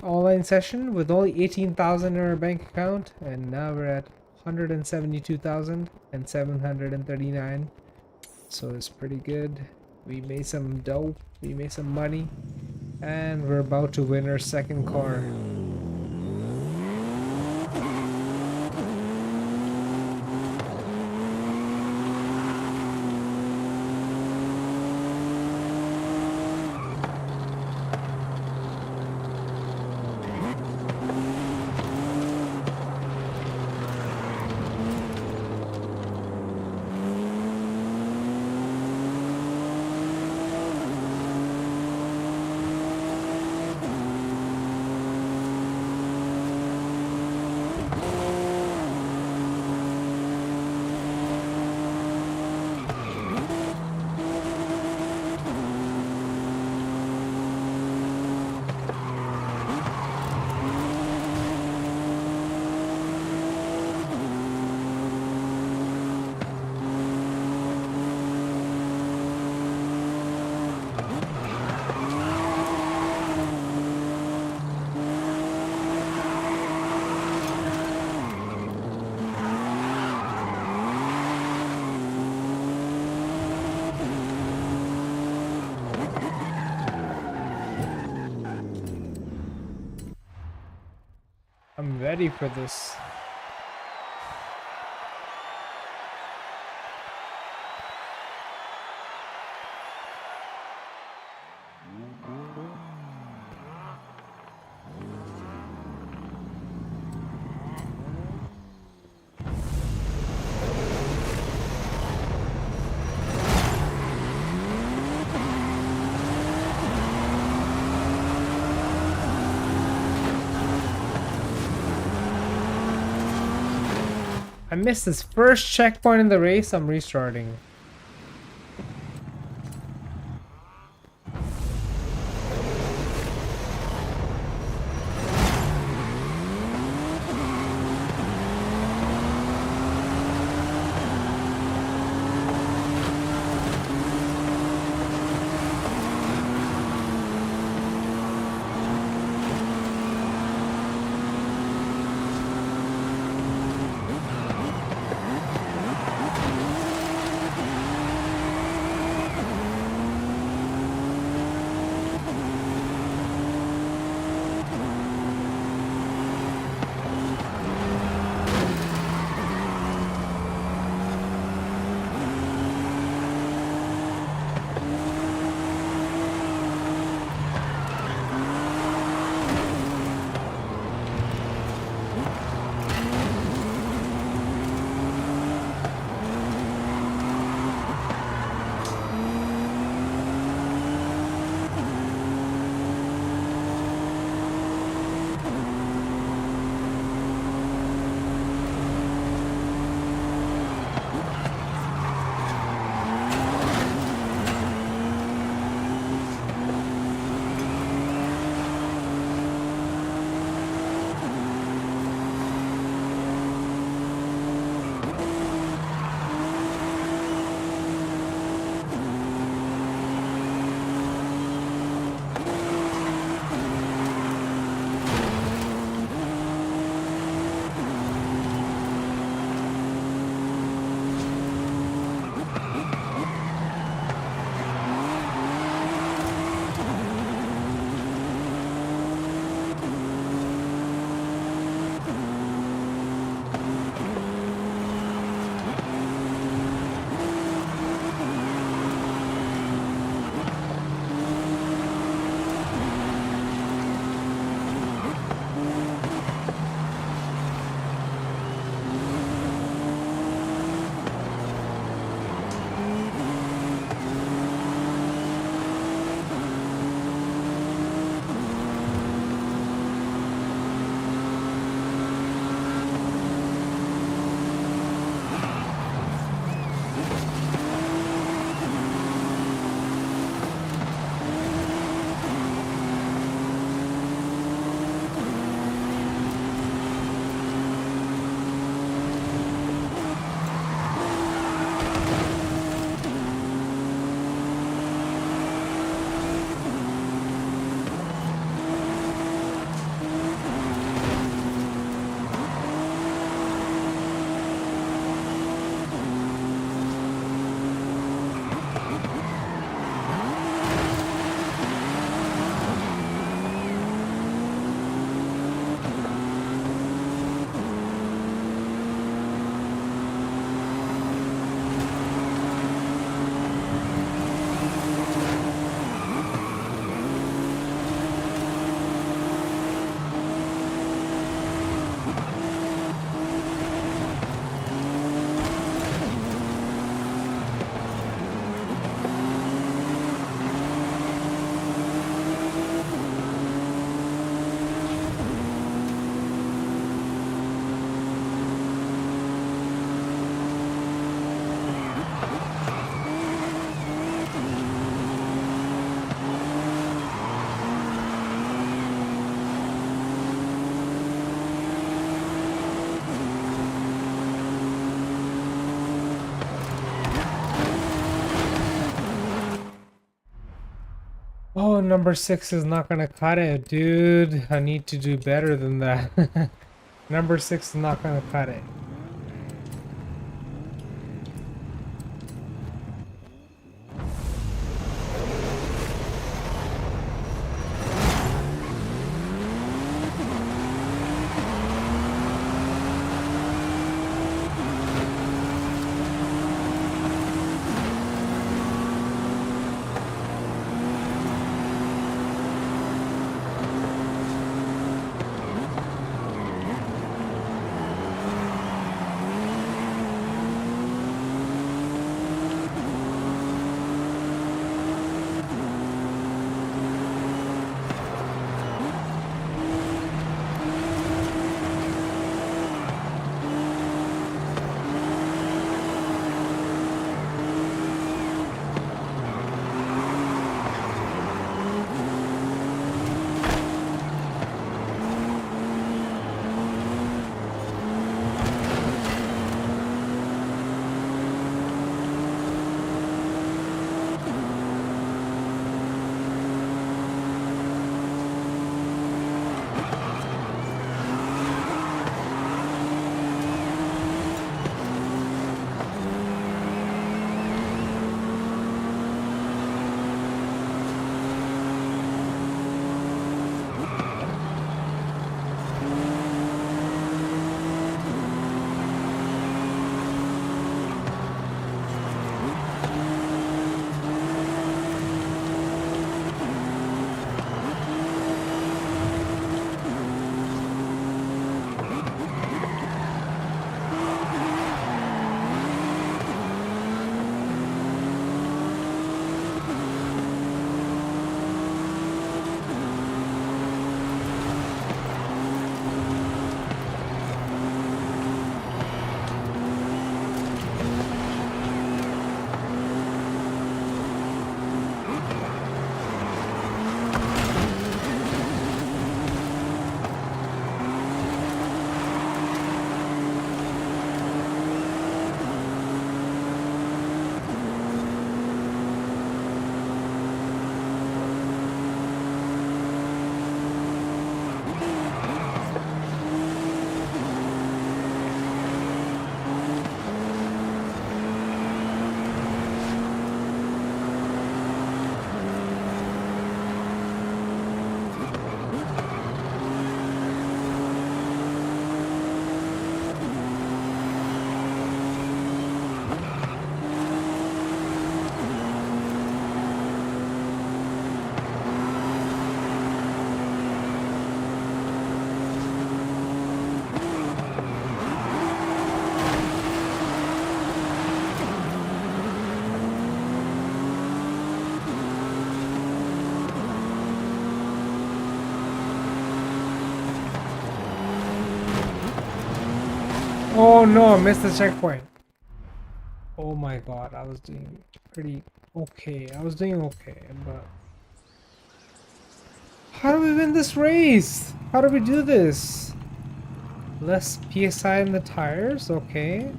online session, with only 18,000 in our bank account, and now we're at 172,739. So it's pretty good. We made some dough, we made some money, and we're about to win our second car. I'm ready for this. I missed this first checkpoint in the race. I'm restarting. Oh, number 6 is not gonna cut it, dude. I need to do better than that. Number 6 is not gonna cut it. Oh no, I missed the checkpoint. Oh my god, I was doing pretty okay. I was doing okay, but... How do we win this race? How do we do this? Less PSI in the tires? Okay.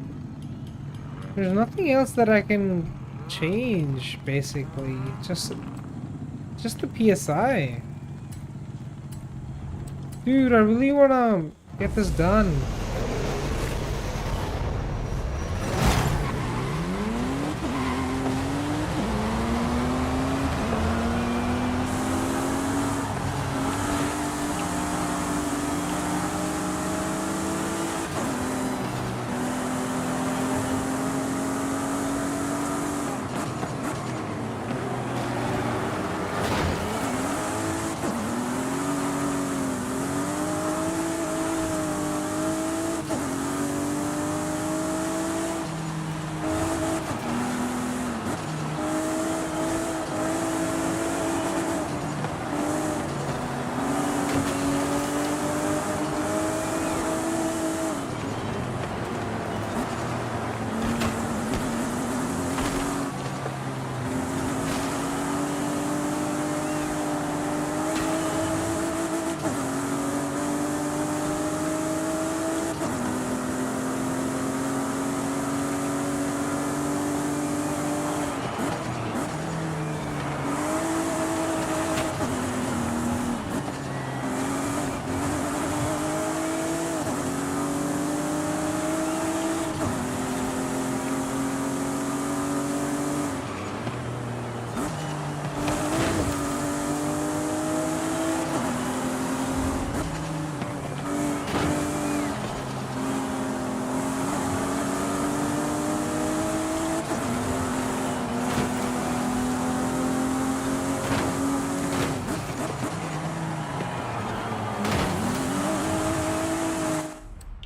There's nothing else that I can change, basically. Just the PSI. Dude, I really wanna get this done.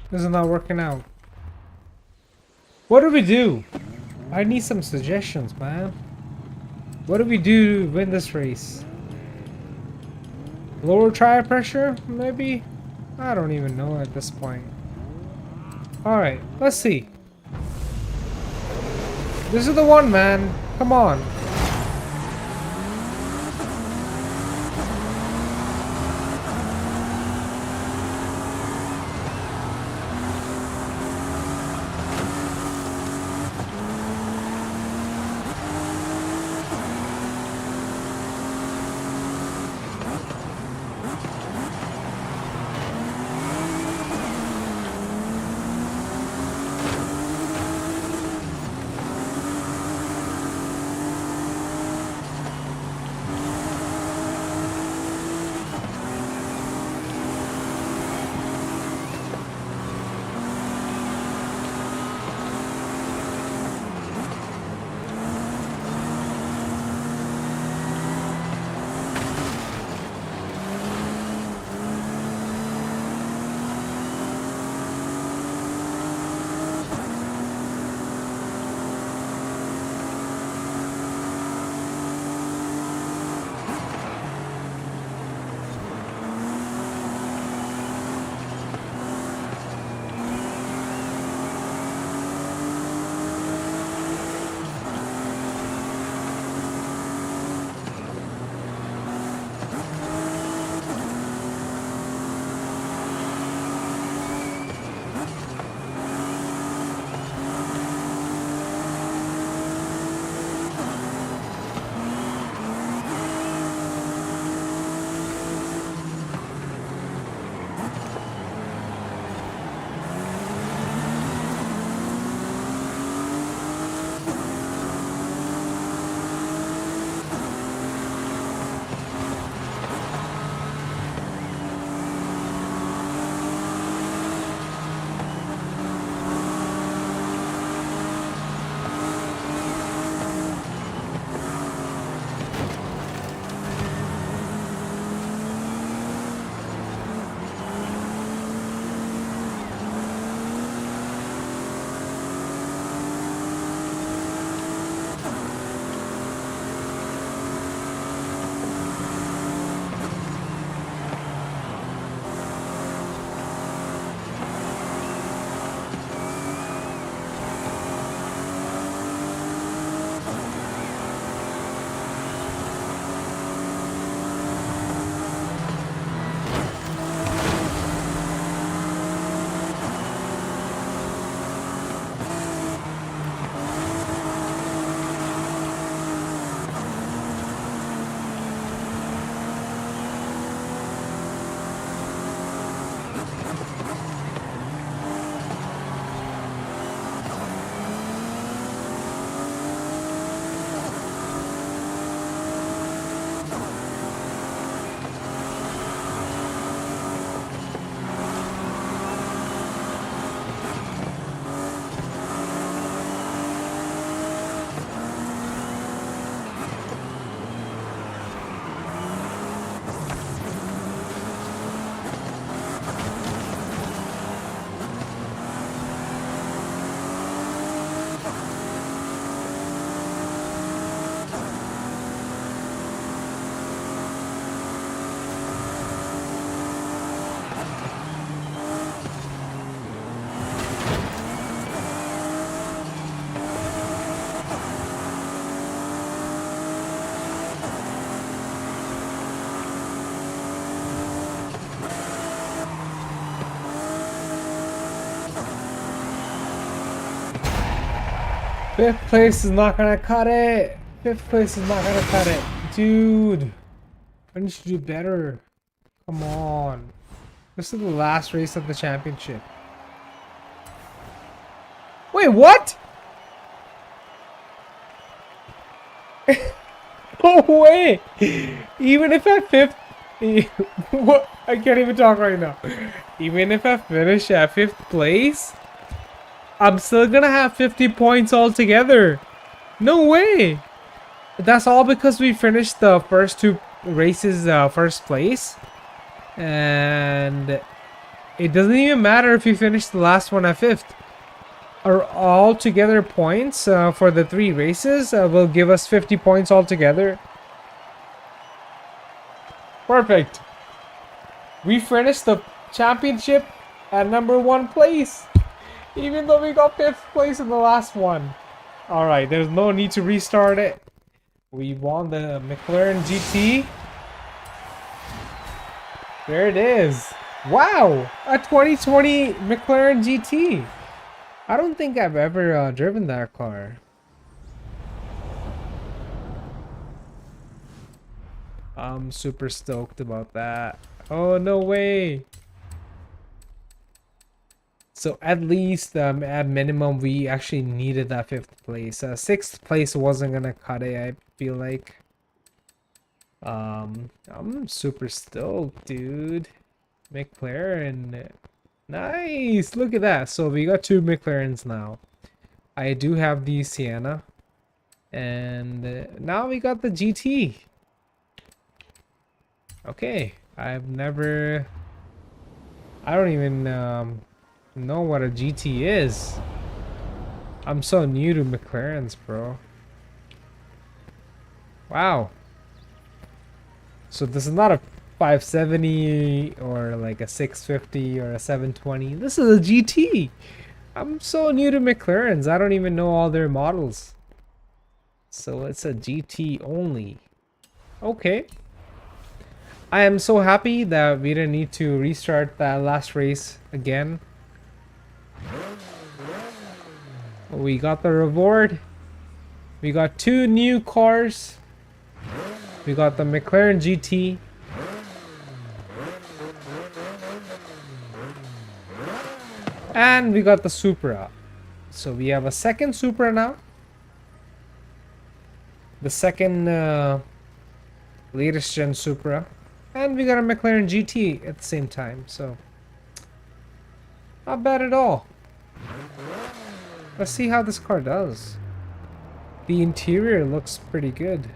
This is not working out. What do we do? I need some suggestions, man. What do we do to win this race? Lower tire pressure, maybe? I don't even know at this point. Alright, let's see. This is the one, man. Come on. Fifth place is not gonna cut it. Fifth place is not gonna cut it. Dude, I need to do better. Come on. This is the last race of the championship. Wait, what? No way! Even if I fifth... What? I can't even talk right now. Even if I finish at 5th place, I'm still gonna have 50 points altogether. No way! That's all because we finished the first 2 races first place. And it doesn't even matter if you finish the last one at 5th. Our altogether points for the 3 races will give us 50 points altogether. Perfect. We finished the championship at number 1 place, even though we got 5th place in the last one. Alright, there's no need to restart it. We won the McLaren GT. There it is. Wow, a 2020 McLaren GT. I don't think I've ever driven that car. I'm super stoked about that. Oh, no way. So at least at minimum we actually needed that 5th place. 6th place wasn't gonna cut it, I feel like. I'm super stoked, dude. McLaren. Nice, look at that. So we got 2 McLarens now. I do have the Sienna, and now we got the GT. Okay, I don't even know what a GT is. I'm so new to McLarens, bro. Wow. So this is not a 570 or like a 650 or a 720. This is a GT. I'm so new to McLarens. I don't even know all their models. So it's a GT only. Okay. I am so happy that we didn't need to restart that last race again. We got the reward. We got 2 new cars. We got the McLaren GT. And we got the Supra. So we have a second Supra now. The second latest gen Supra. And we got a McLaren GT at the same time. So not bad at all. Let's see how this car does. The interior looks pretty good.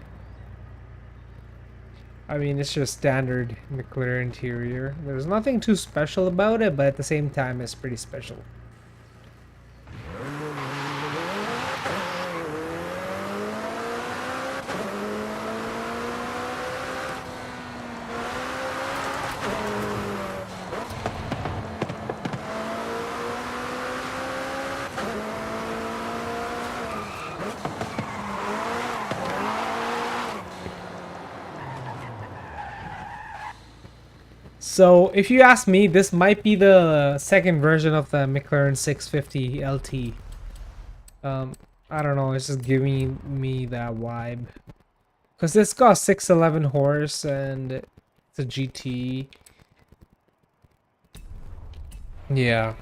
I mean, it's just standard McLaren interior. There's nothing too special about it, but at the same time, it's pretty special. So if you ask me, this might be the second version of the McLaren 650 LT. I don't know, it's just giving me that vibe. Because this got 611 horse and it's a GT. Yeah.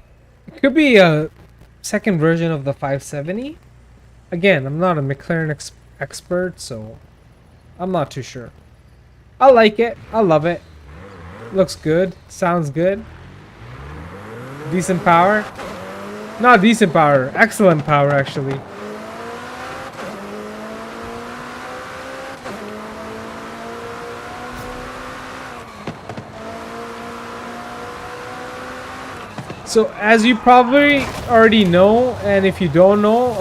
It could be a second version of the 570. Again, I'm not a McLaren expert, so I'm not too sure. I like it. I love it. Looks good. Sounds good. Decent power. Not decent power. Excellent power, actually. So, as you probably already know, and if you don't know,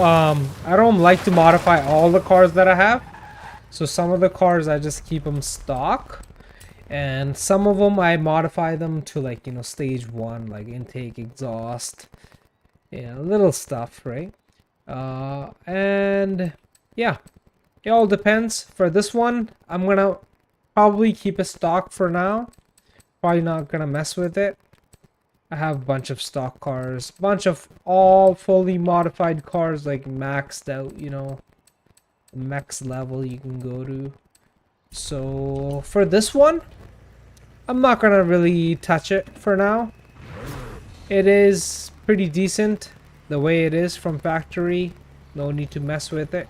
I don't like to modify all the cars that I have. So, some of the cars, I just keep them stock. And some of them I modify them to, like, you know, stage 1, like intake, exhaust, yeah, little stuff, right? And yeah, it all depends. For this one, I'm gonna probably keep it stock for now. Probably not gonna mess with it. I have a bunch of stock cars, bunch of all fully modified cars, like maxed out, you know, max level you can go to. So for this one, I'm not gonna really touch it for now. It is pretty decent the way it is from factory. No need to mess with it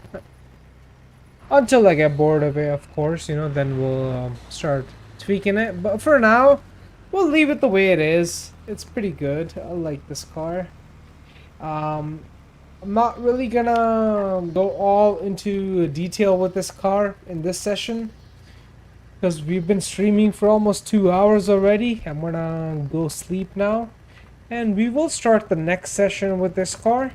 until I get bored of it, of course, you know, then we'll start tweaking it. But for now, we'll leave it the way it is. It's pretty good. I like this car. I'm not really gonna go all into detail with this car in this session, because we've been streaming for almost 2 hours already. I'm gonna go sleep now. And we will start the next session with this car.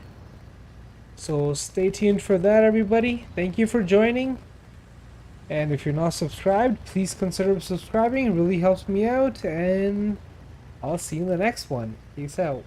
So stay tuned for that, everybody. Thank you for joining. And if you're not subscribed, please consider subscribing. It really helps me out. And I'll see you in the next one. Peace out.